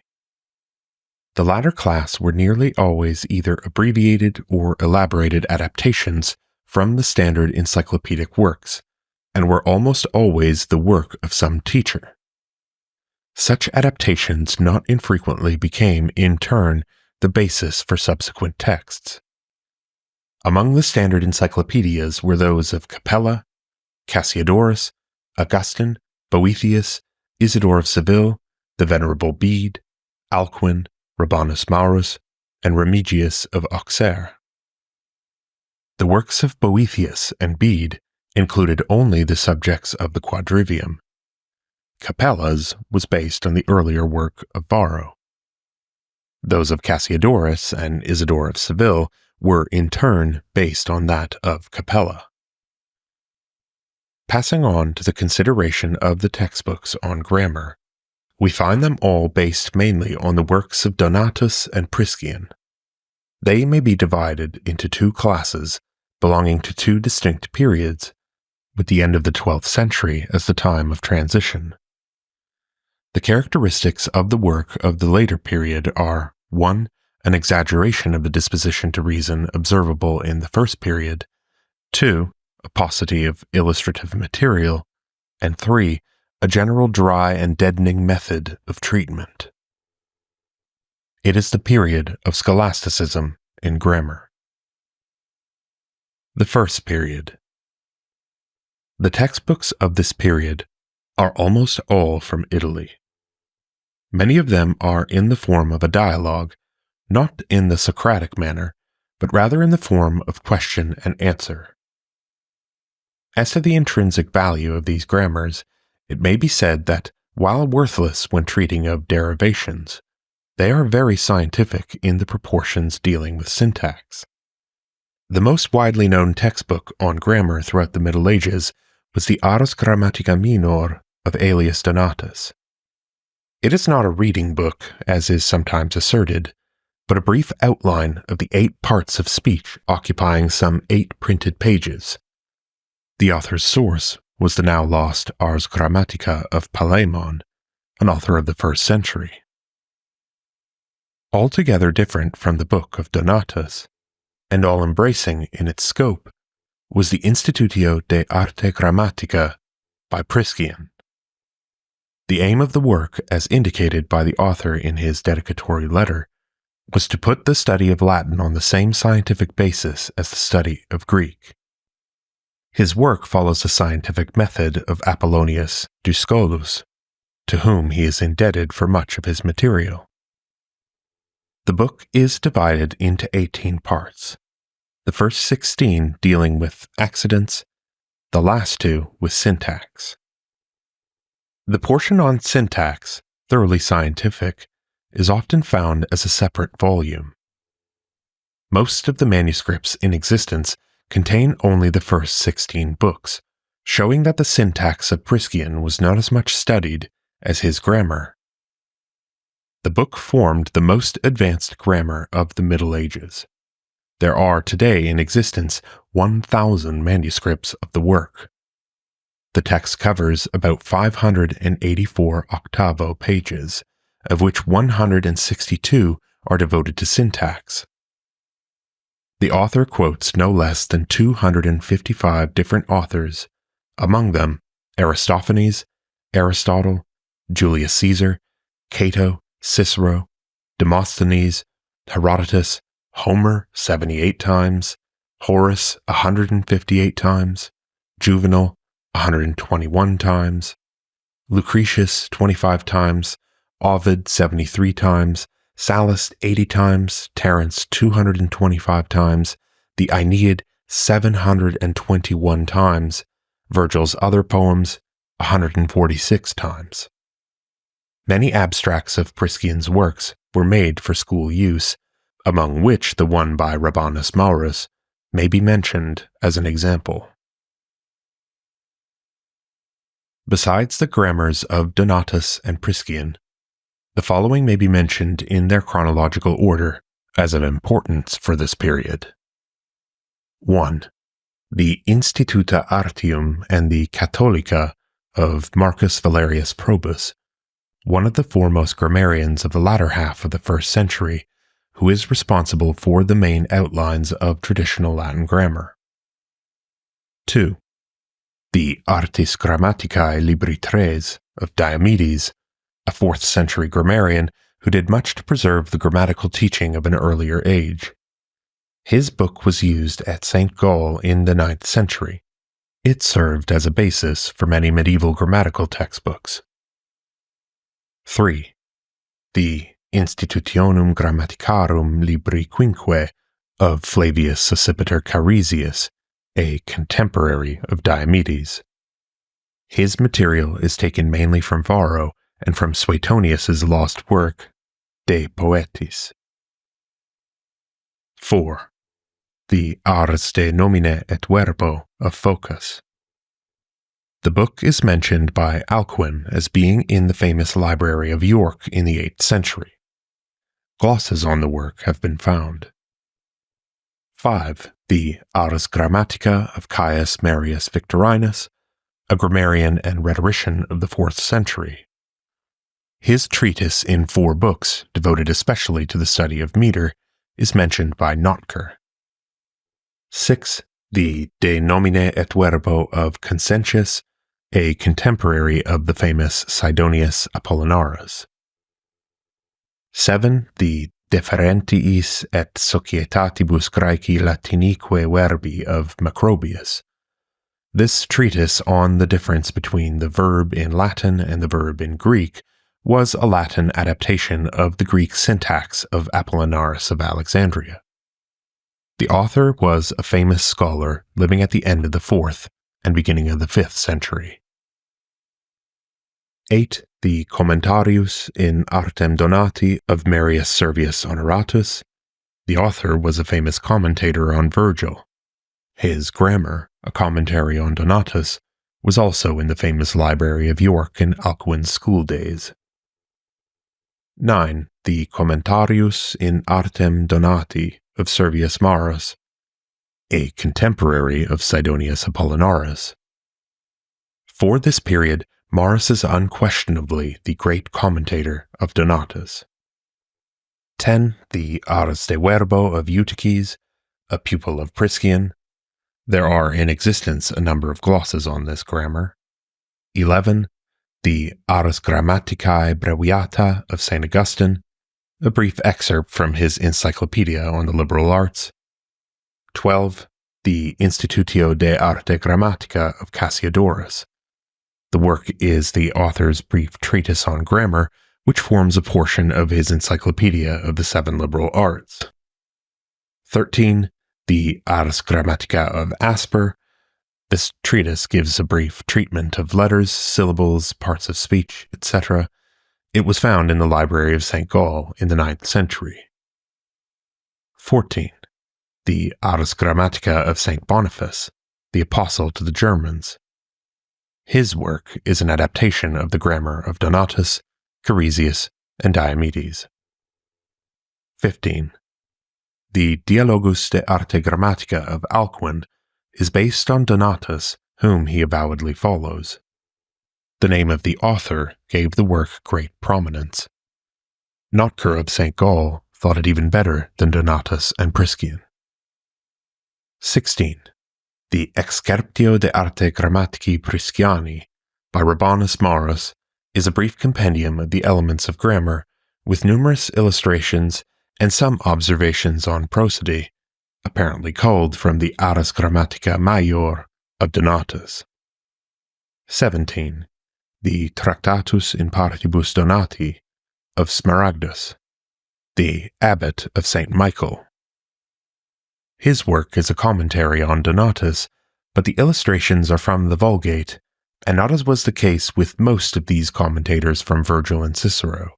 The latter class were nearly always either abbreviated or elaborated adaptations from the standard encyclopedic works, and were almost always the work of some teacher. Such adaptations not infrequently became, in turn, the basis for subsequent texts. Among the standard encyclopedias were those of Capella, Cassiodorus, Augustine, Boethius, Isidore of Seville, the Venerable Bede, Alcuin, Rabanus Maurus, and Remigius of Auxerre. The works of Boethius and Bede included only the subjects of the quadrivium. Capella's was based on the earlier work of Varro. Those of Cassiodorus and Isidore of Seville were in turn based on that of Capella. Passing on to the consideration of the textbooks on grammar, we find them all based mainly on the works of Donatus and Priscian. They may be divided into two classes belonging to two distinct periods, with the end of the 12th century as the time of transition. The characteristics of the work of the later period are 1. An exaggeration of the disposition to reason observable in the first period, 2. A paucity of illustrative material, and 3. A general dry and deadening method of treatment. It is the period of scholasticism in grammar. The first period. The textbooks of this period are almost all from Italy. Many of them are in the form of a dialogue, not in the Socratic manner, but rather in the form of question and answer. As to the intrinsic value of these grammars, it may be said that, while worthless when treating of derivations, they are very scientific in the proportions dealing with syntax. The most widely known textbook on grammar throughout the Middle Ages was the Ars Grammatica Minor of Aelius Donatus. It is not a reading book, as is sometimes asserted, but a brief outline of the 8 parts of speech occupying some 8 printed pages. The author's source was the now lost Ars Grammatica of Palaemon, an author of the 1st century. Altogether different from the book of Donatus, and all embracing in its scope, was the Institutio de Arte Grammatica by Priscian. The aim of the work, as indicated by the author in his dedicatory letter, was to put the study of Latin on the same scientific basis as the study of Greek. His work follows the scientific method of Apollonius Dioscorus, to whom he is indebted for much of his material. The book is divided into 18 parts, the first 16 dealing with accidents, the last 2 with syntax. The portion on syntax, thoroughly scientific, is often found as a separate volume. Most of the manuscripts in existence contain only the first 16 books, showing that the syntax of Priscian was not as much studied as his grammar. The book formed the most advanced grammar of the Middle Ages. There are today in existence 1,000 manuscripts of the work. The text covers about 584 octavo pages, of which 162 are devoted to syntax. The author quotes no less than 255 different authors, among them Aristophanes, Aristotle, Julius Caesar, Cato, Cicero, Demosthenes, Herodotus, Homer 78 times, Horace 158 times, Juvenal 121 times, Lucretius 25 times, Ovid 73 times, Sallust 80 times, Terence 225 times, the Aeneid 721 times, Virgil's other poems 146 times. Many abstracts of Priscian's works were made for school use, among which the one by Rabanus Maurus may be mentioned as an example. Besides the grammars of Donatus and Priscian, The following may be mentioned in their chronological order as of importance for this period. 1. The Instituta Artium and the Catholica of Marcus Valerius Probus, one of the foremost grammarians of the latter half of the 1st century, who is responsible for the main outlines of traditional Latin grammar. 2. The Artis Grammaticae Libri Tres of Diomedes, a 4th century grammarian who did much to preserve the grammatical teaching of an earlier age. His book was used at St. Gall in the 9th century. It served as a basis for many medieval grammatical textbooks. 3. The Institutionum Grammaticarum Libri Quinque of Flavius Sosipater Carisius, a contemporary of Diomedes. His material is taken mainly from Varro and from Suetonius's lost work, De Poetis. 4. The Ars de Nomine et Verbo of Phocas. The book is mentioned by Alcuin as being in the famous Library of York in the 8th century. Glosses on the work have been found. 5. The Ars Grammatica of Caius Marius Victorinus, a grammarian and rhetorician of the 4th century. His treatise in 4 books, devoted especially to the study of meter, is mentioned by Notker. 6. The De Nomine et Verbo of Consentius, a contemporary of the famous Sidonius Apollinaris. 7. The Deferentiis et Societatibus Graeci Latinique Verbi of Macrobius. This treatise on the difference between the verb in Latin and the verb in Greek was a Latin adaptation of the Greek syntax of Apollinaris of Alexandria. The author was a famous scholar living at the end of the 4th and beginning of the 5th century. 8. The Commentarius in Artem Donati of Marius Servius Honoratus. The author was a famous commentator on Virgil. His Grammar, a commentary on Donatus, was also in the famous Library of York in Alcuin's school days. 9. The Commentarius in Artem Donati of Servius Maurus, a contemporary of Sidonius Apollinaris. For this period, Maurus is unquestionably the great commentator of Donatus. 10. The Ars de Verbo of Eutyches, a pupil of Priscian. There are in existence a number of glosses on this grammar. 11. The Ars Grammaticae Breviata of St. Augustine, a brief excerpt from his Encyclopedia on the Liberal Arts. 12. The Institutio de Arte Grammatica of Cassiodorus. The work is the author's brief treatise on grammar, which forms a portion of his Encyclopedia of the 7 Liberal Arts. 13. The Ars Grammatica of Asper. This treatise gives a brief treatment of letters, syllables, parts of speech, etc. It was found in the Library of St. Gall in the 9th century. 14. The Ars Grammatica of St. Boniface, the Apostle to the Germans. His work is an adaptation of the grammar of Donatus, Carisius, and Diomedes. 15. The Dialogus de Arte Grammatica of Alcuin is based on Donatus, whom he avowedly follows. The name of the author gave the work great prominence. Notker of St. Gall thought it even better than Donatus and Priscian. 16. The Excerptio de Arte Grammatici Prisciani by Rabanus Maurus is a brief compendium of the elements of grammar with numerous illustrations and some observations on prosody, apparently culled from the Ars Grammatica Major of Donatus. 17. The Tractatus in Partibus Donati of Smaragdus, the abbot of St. Michael. His work is a commentary on Donatus, but the illustrations are from the Vulgate, and not as was the case with most of these commentators from Virgil and Cicero.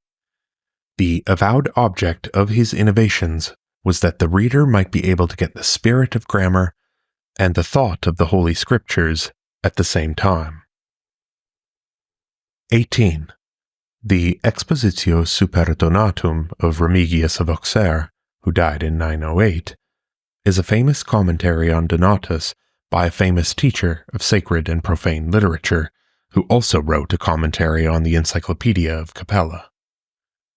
The avowed object of his innovations was that the reader might be able to get the spirit of grammar and the thought of the Holy Scriptures at the same time. 18. The Expositio Super Donatum of Remigius of Auxerre, who died in 908, is a famous commentary on Donatus by a famous teacher of sacred and profane literature, who also wrote a commentary on the Encyclopedia of Capella.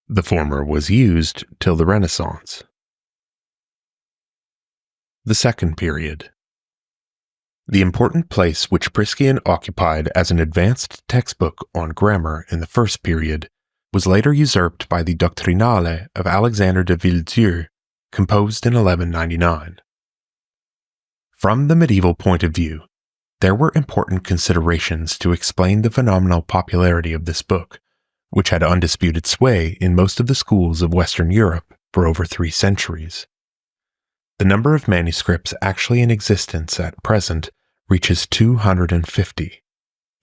The former was used till the Renaissance. The second period. The important place which Priscian occupied as an advanced textbook on grammar in the first period was later usurped by the Doctrinale of Alexander de Villedieu, composed in 1199. From the medieval point of view, there were important considerations to explain the phenomenal popularity of this book, which had undisputed sway in most of the schools of Western Europe for over 3 centuries. The number of manuscripts actually in existence at present reaches 250,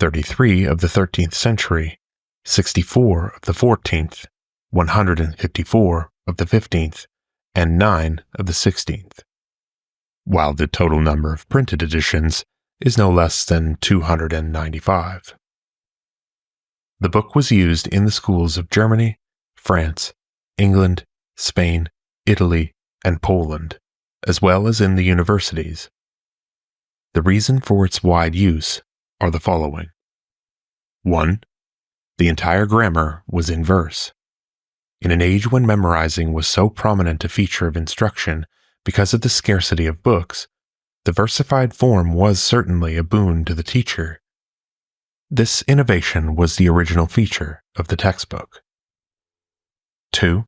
33 of the 13th century, 64 of the 14th, 154 of the 15th, and 9 of the 16th, while the total number of printed editions is no less than 295. The book was used in the schools of Germany, France, England, Spain, Italy, and Poland, as well as in the universities. The reason for its wide use are the following. 1. The entire grammar was in verse. In an age when memorizing was so prominent a feature of instruction because of the scarcity of books, the versified form was certainly a boon to the teacher. This innovation was the original feature of the textbook. 2.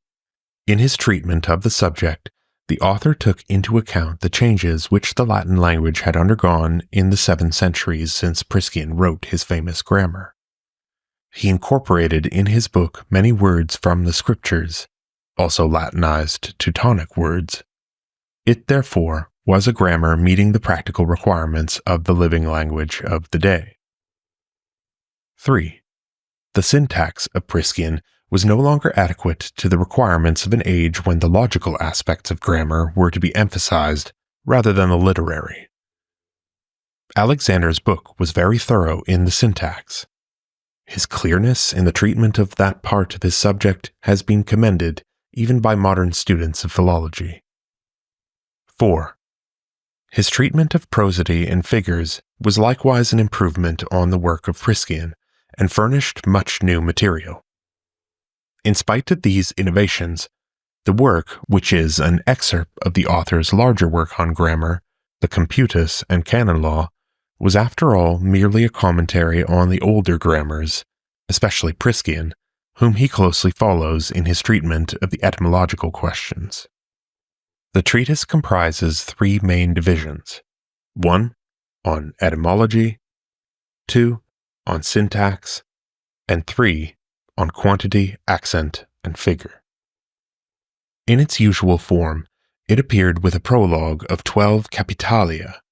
In his treatment of the subject, the author took into account the changes which the Latin language had undergone in the 7 centuries since Priscian wrote his famous grammar. He incorporated in his book many words from the scriptures, also Latinized Teutonic words. It, therefore, was a grammar meeting the practical requirements of the living language of the day. 3. The syntax of Priscian was no longer adequate to the requirements of an age when the logical aspects of grammar were to be emphasized rather than the literary. Alexander's book was very thorough in the syntax. His clearness in the treatment of that part of his subject has been commended even by modern students of philology. 4. His treatment of prosody and figures was likewise an improvement on the work of Priscian, and furnished much new material. In spite of these innovations, the work, which is an excerpt of the author's larger work on grammar, the Computus and Canon Law, was after all merely a commentary on the older grammars, especially Priscian, whom he closely follows in his treatment of the etymological questions. The treatise comprises 3 main divisions: 1. On etymology, 2. On syntax, and 3. On quantity, accent, and figure. In its usual form, it appeared with a prologue of 12 capitalia.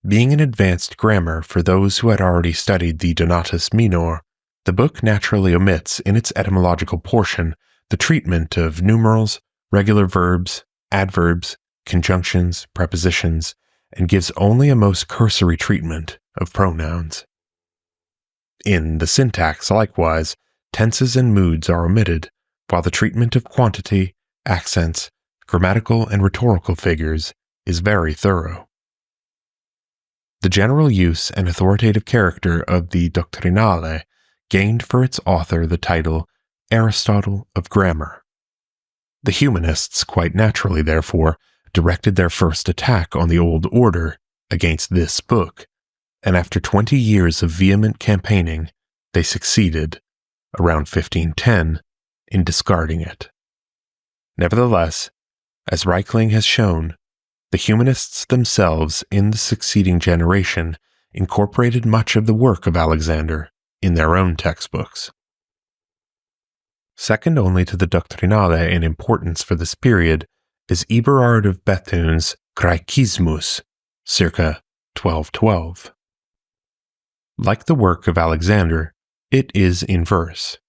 Being an advanced grammar for those who had already studied the Donatus Minor, the book naturally omits in its etymological portion the treatment of numerals, regular verbs, adverbs, conjunctions, prepositions, and gives only a most cursory treatment of pronouns. In the syntax, likewise, tenses and moods are omitted, while the treatment of quantity, accents, grammatical and rhetorical figures is very thorough. The general use and authoritative character of the Doctrinale gained for its author the title Aristotle of Grammar. The humanists, quite naturally therefore, directed their first attack on the old order against this book, and after 20 years of vehement campaigning, they succeeded, around 1510, in discarding it. Nevertheless, as Reichling has shown, the humanists themselves in the succeeding generation incorporated much of the work of Alexander in their own textbooks. Second only to the Doctrinale in importance for this period is Eberhard of Bethune's Graechismus, circa 1212. Like the work of Alexander, it is in verse.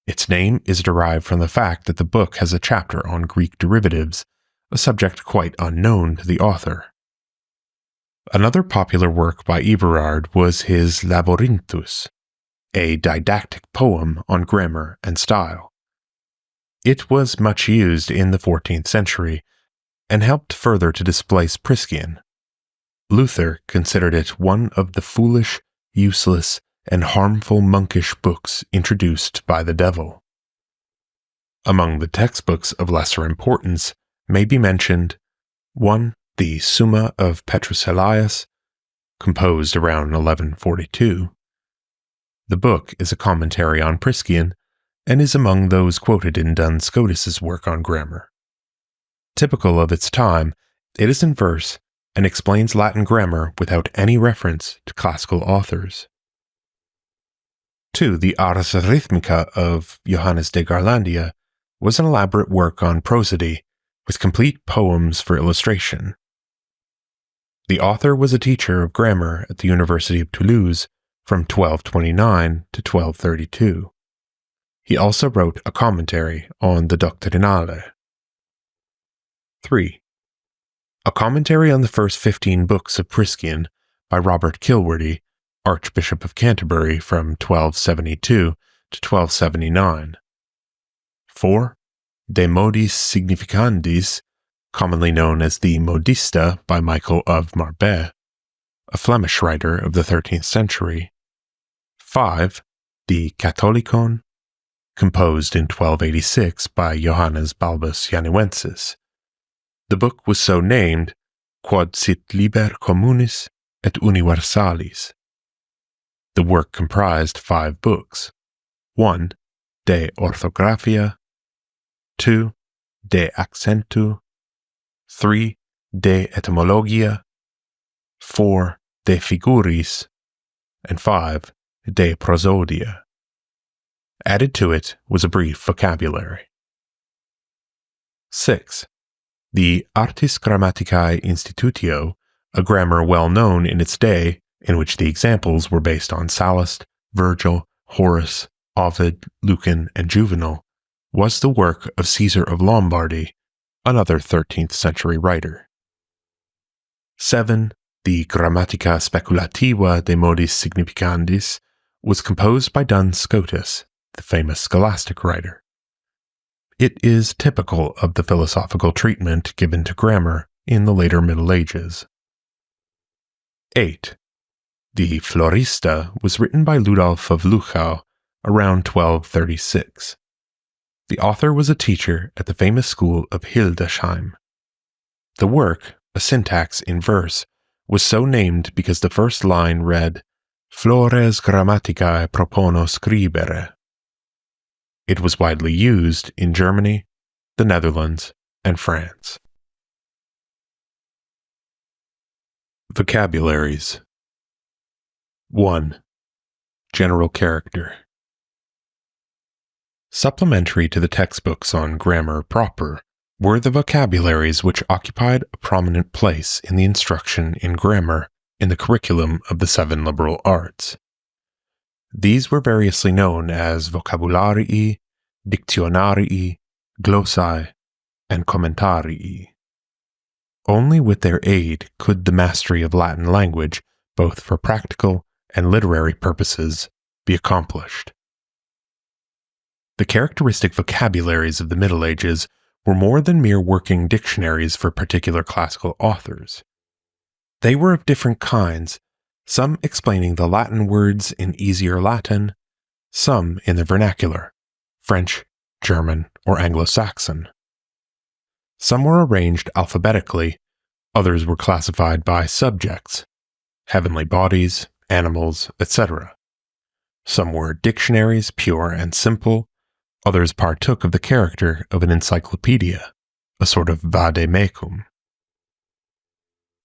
Its name is derived from the fact that the book has a chapter on Greek derivatives, a subject quite unknown to the author. Another popular work by Eberhard was his Labyrinthus, a didactic poem on grammar and style. It was much used in the 14th century and helped further to displace Priscian. Luther considered it one of the foolish, useless, and harmful monkish books introduced by the devil. Among the textbooks of lesser importance may be mentioned 1. The Summa of Petrus Elias, composed around 1142. The book is a commentary on Priscian and is among those quoted in Duns Scotus's work on grammar. Typical of its time, it is in verse and explains Latin grammar without any reference to classical authors. 2. The Ars Rhythmica of Johannes de Garlandia was an elaborate work on prosody, with complete poems for illustration. The author was a teacher of grammar at the University of Toulouse from 1229 to 1232. He also wrote a commentary on the Doctrinale. 3. A commentary on the first 15 books of Priscian by Robert Kilwardy, Archbishop of Canterbury from 1272 to 1279. 4. De Modis Significandis, commonly known as the Modista by Michael of Marbais, a Flemish writer of the 13th century. 5. The Catholicon, composed in 1286 by Johannes Balbus Januensis. The book was so named quod sit liber communis et universalis. The work comprised 5 books. 1. De Orthographia. 2. De Accentu. 3. De Etymologia. 4. De Figuris. And 5. De Prosodia. Added to it was a brief vocabulary. 6. The Artis Grammaticae Institutio, a grammar well known in its day, in which the examples were based on Sallust, Virgil, Horace, Ovid, Lucan, and Juvenal, was the work of Caesar of Lombardy, another 13th century writer. 7. The Grammatica Speculativa de Modis Significandis was composed by Duns Scotus, the famous scholastic writer. It is typical of the philosophical treatment given to grammar in the later Middle Ages. 8. The Florista was written by Ludolf of Luchau around 1236. The author was a teacher at the famous school of Hildesheim. The work, a syntax in verse, was so named because the first line read, Flores grammaticae propono scribere. It was widely used in Germany, the Netherlands, and France. Vocabularies. 1. General character. Supplementary to the textbooks on grammar proper were the vocabularies which occupied a prominent place in the instruction in grammar in the curriculum of the 7 liberal arts. These were variously known as Vocabularii, Dictionarii, Glossae, and Commentarii. Only with their aid could the mastery of Latin language, both for practical and literary purposes, be accomplished. The characteristic vocabularies of the Middle Ages were more than mere working dictionaries for particular classical authors. They were of different kinds, some explaining the Latin words in easier Latin, some in the vernacular, French, German, or Anglo-Saxon. Some were arranged alphabetically, others were classified by subjects, heavenly bodies, animals, etc. Some were dictionaries, pure and simple, others partook of the character of an encyclopedia, a sort of vade-mecum.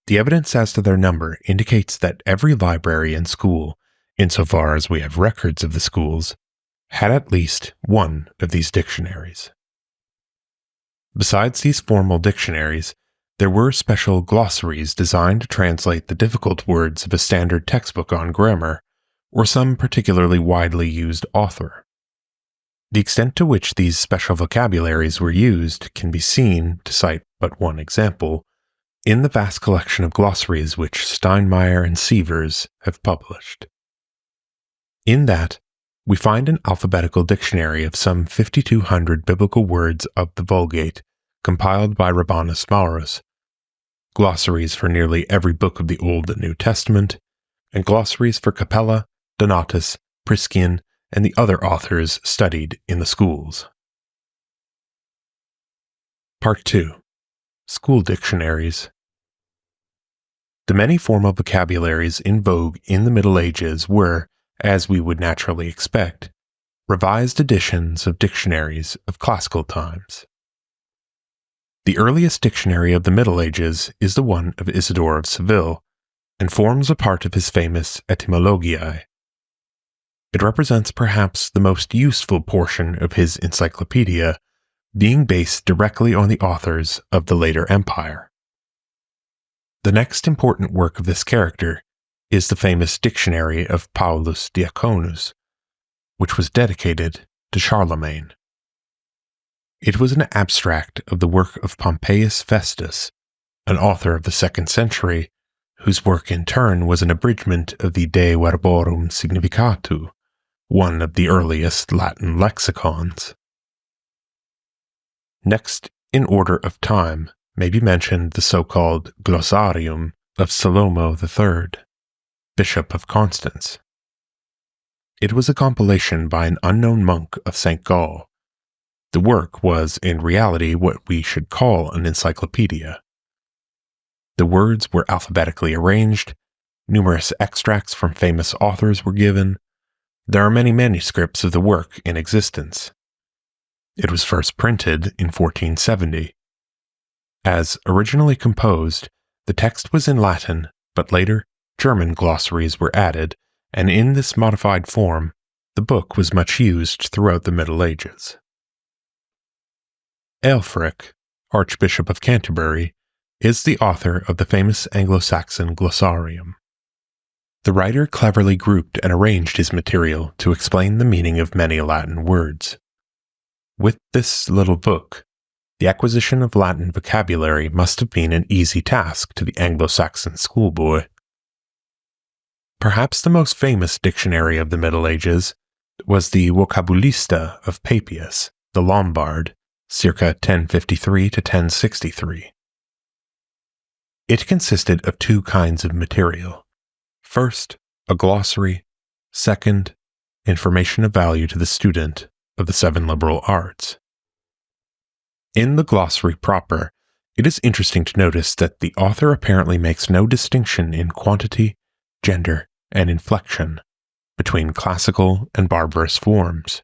The evidence as to their number indicates that every library and school, insofar as we have records of the schools, had at least one of these dictionaries. Besides these formal dictionaries, there were special glossaries designed to translate the difficult words of a standard textbook on grammar, or some particularly widely used author. The extent to which these special vocabularies were used can be seen, to cite but one example, in the vast collection of glossaries which Steinmeier and Sievers have published. In that, we find an alphabetical dictionary of some 5,200 biblical words of the Vulgate, compiled by Rabanus Maurus, glossaries for nearly every book of the Old and New Testament, and glossaries for Capella, Donatus, Priscian, and the other authors studied in the schools. Part 2. School Dictionaries. The many formal vocabularies in vogue in the Middle Ages were, as we would naturally expect, revised editions of dictionaries of classical times. The earliest dictionary of the Middle Ages is the one of Isidore of Seville, and forms a part of his famous Etymologiae. It represents perhaps the most useful portion of his encyclopedia, being based directly on the authors of the later empire. The next important work of this character is the famous Dictionary of Paulus Diaconus, which was dedicated to Charlemagne. It was an abstract of the work of Pompeius Festus, an author of the 2nd century, whose work in turn was an abridgment of the De Verborum Significatu, one of the earliest Latin lexicons. Next, in order of time, may be mentioned the so-called Glossarium of Salomo III, Bishop of Constance. It was a compilation by an unknown monk of St. Gall. The work was in reality what we should call an encyclopedia. The words were alphabetically arranged, numerous extracts from famous authors were given. There are many manuscripts of the work in existence. It was first printed in 1470. As originally composed, the text was in Latin, but later German glossaries were added, and in this modified form, the book was much used throughout the Middle Ages. Aelfric, Archbishop of Canterbury, is the author of the famous Anglo-Saxon Glossarium. The writer cleverly grouped and arranged his material to explain the meaning of many Latin words. With this little book, the acquisition of Latin vocabulary must have been an easy task to the Anglo-Saxon schoolboy. Perhaps the most famous dictionary of the Middle Ages was the Vocabulista of Papias, the Lombard, circa 1053 to 1063. It consisted of 2 kinds of material. First, a glossary. Second, information of value to the student of the 7 liberal arts. In the glossary proper, it is interesting to notice that the author apparently makes no distinction in quantity, gender, and inflection between classical and barbarous forms.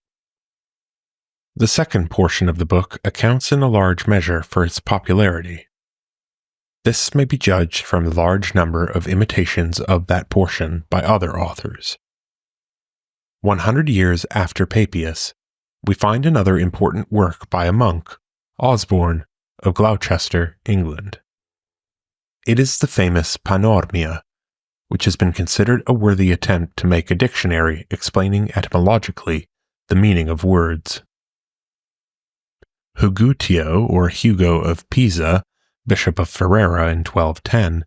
The second portion of the book accounts in a large measure for its popularity. This may be judged from the large number of imitations of that portion by other authors. 100 years after Papias, we find another important work by a monk, Osborne, of Gloucester, England. It is the famous Panormia, which has been considered a worthy attempt to make a dictionary explaining etymologically the meaning of words. Hugutio, or Hugo of Pisa, Bishop of Ferrara in 1210,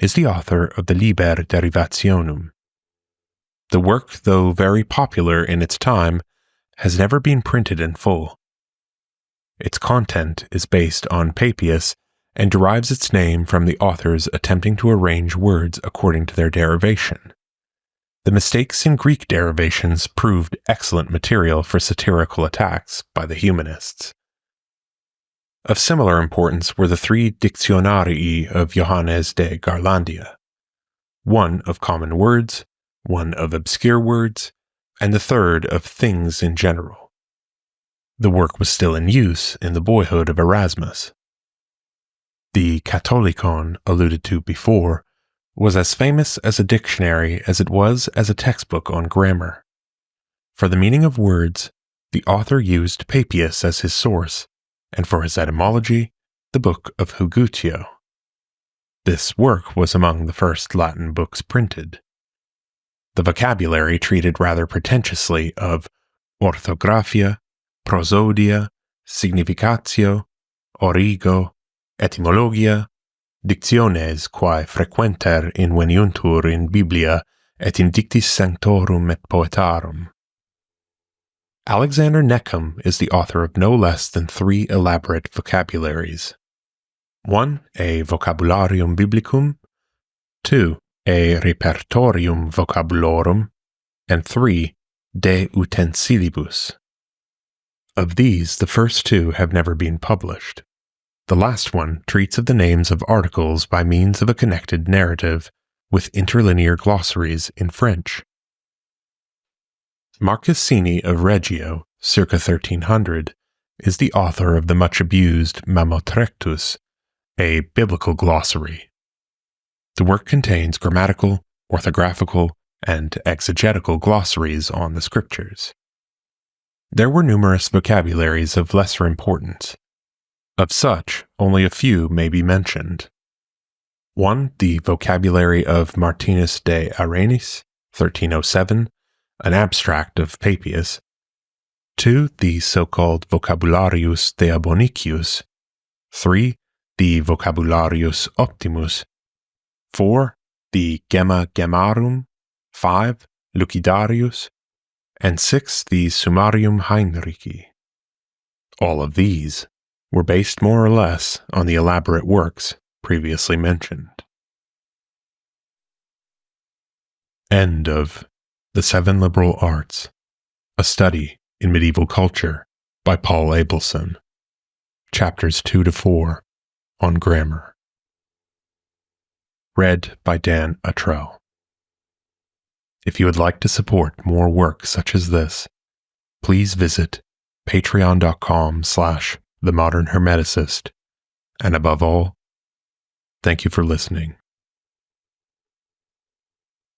is the author of the Liber Derivationum. The work, though very popular in its time, has never been printed in full. Its content is based on Papias and derives its name from the authors attempting to arrange words according to their derivation. The mistakes in Greek derivations proved excellent material for satirical attacks by the humanists. Of similar importance were the 3 Dictionarii of Johannes de Garlandia, one of common words, one of obscure words, and the third of things in general. The work was still in use in the boyhood of Erasmus. The Catholicon, alluded to before, was as famous as a dictionary as it was as a textbook on grammar. For the meaning of words, the author used Papias as his source, and for his etymology, the book of Hugutio. This work was among the first Latin books printed. The vocabulary treated rather pretentiously of orthographia, prosodia, significatio, origo, etymologia, dictiones quae frequenter inveniuntur in Biblia et in dictis sanctorum et poetarum. Alexander Neckham is the author of no less than 3 elaborate vocabularies. 1. A Vocabularium Biblicum, 2. A Repertorium Vocabulorum, and 3. De Utensilibus. Of these, the first 2 have never been published. The last one treats of the names of articles by means of a connected narrative with interlinear glossaries in French. Marcassini of Reggio, circa 1300, is the author of the much-abused Mammotrectus, a biblical glossary. The work contains grammatical, orthographical, and exegetical glossaries on the scriptures. There were numerous vocabularies of lesser importance. Of such, only a few may be mentioned. 1. The vocabulary of Martinus de Arenis, 1307, an abstract of Papias. 2. The so-called Vocabularius Diabonicius. 3. The Vocabularius Optimus. 4. The Gemma Gemmarum. 5. Lucidarius. And 6. The Summarium Heinrichi. All of these were based more or less on the elaborate works previously mentioned. End of The 7 Liberal Arts, a study in medieval culture by Paul Abelson. Chapters 2 to 4 on grammar. Read by Dan Attrell. If you would like to support more work such as this, please visit patreon.com/themodernhermeticist, and above all, thank you for listening.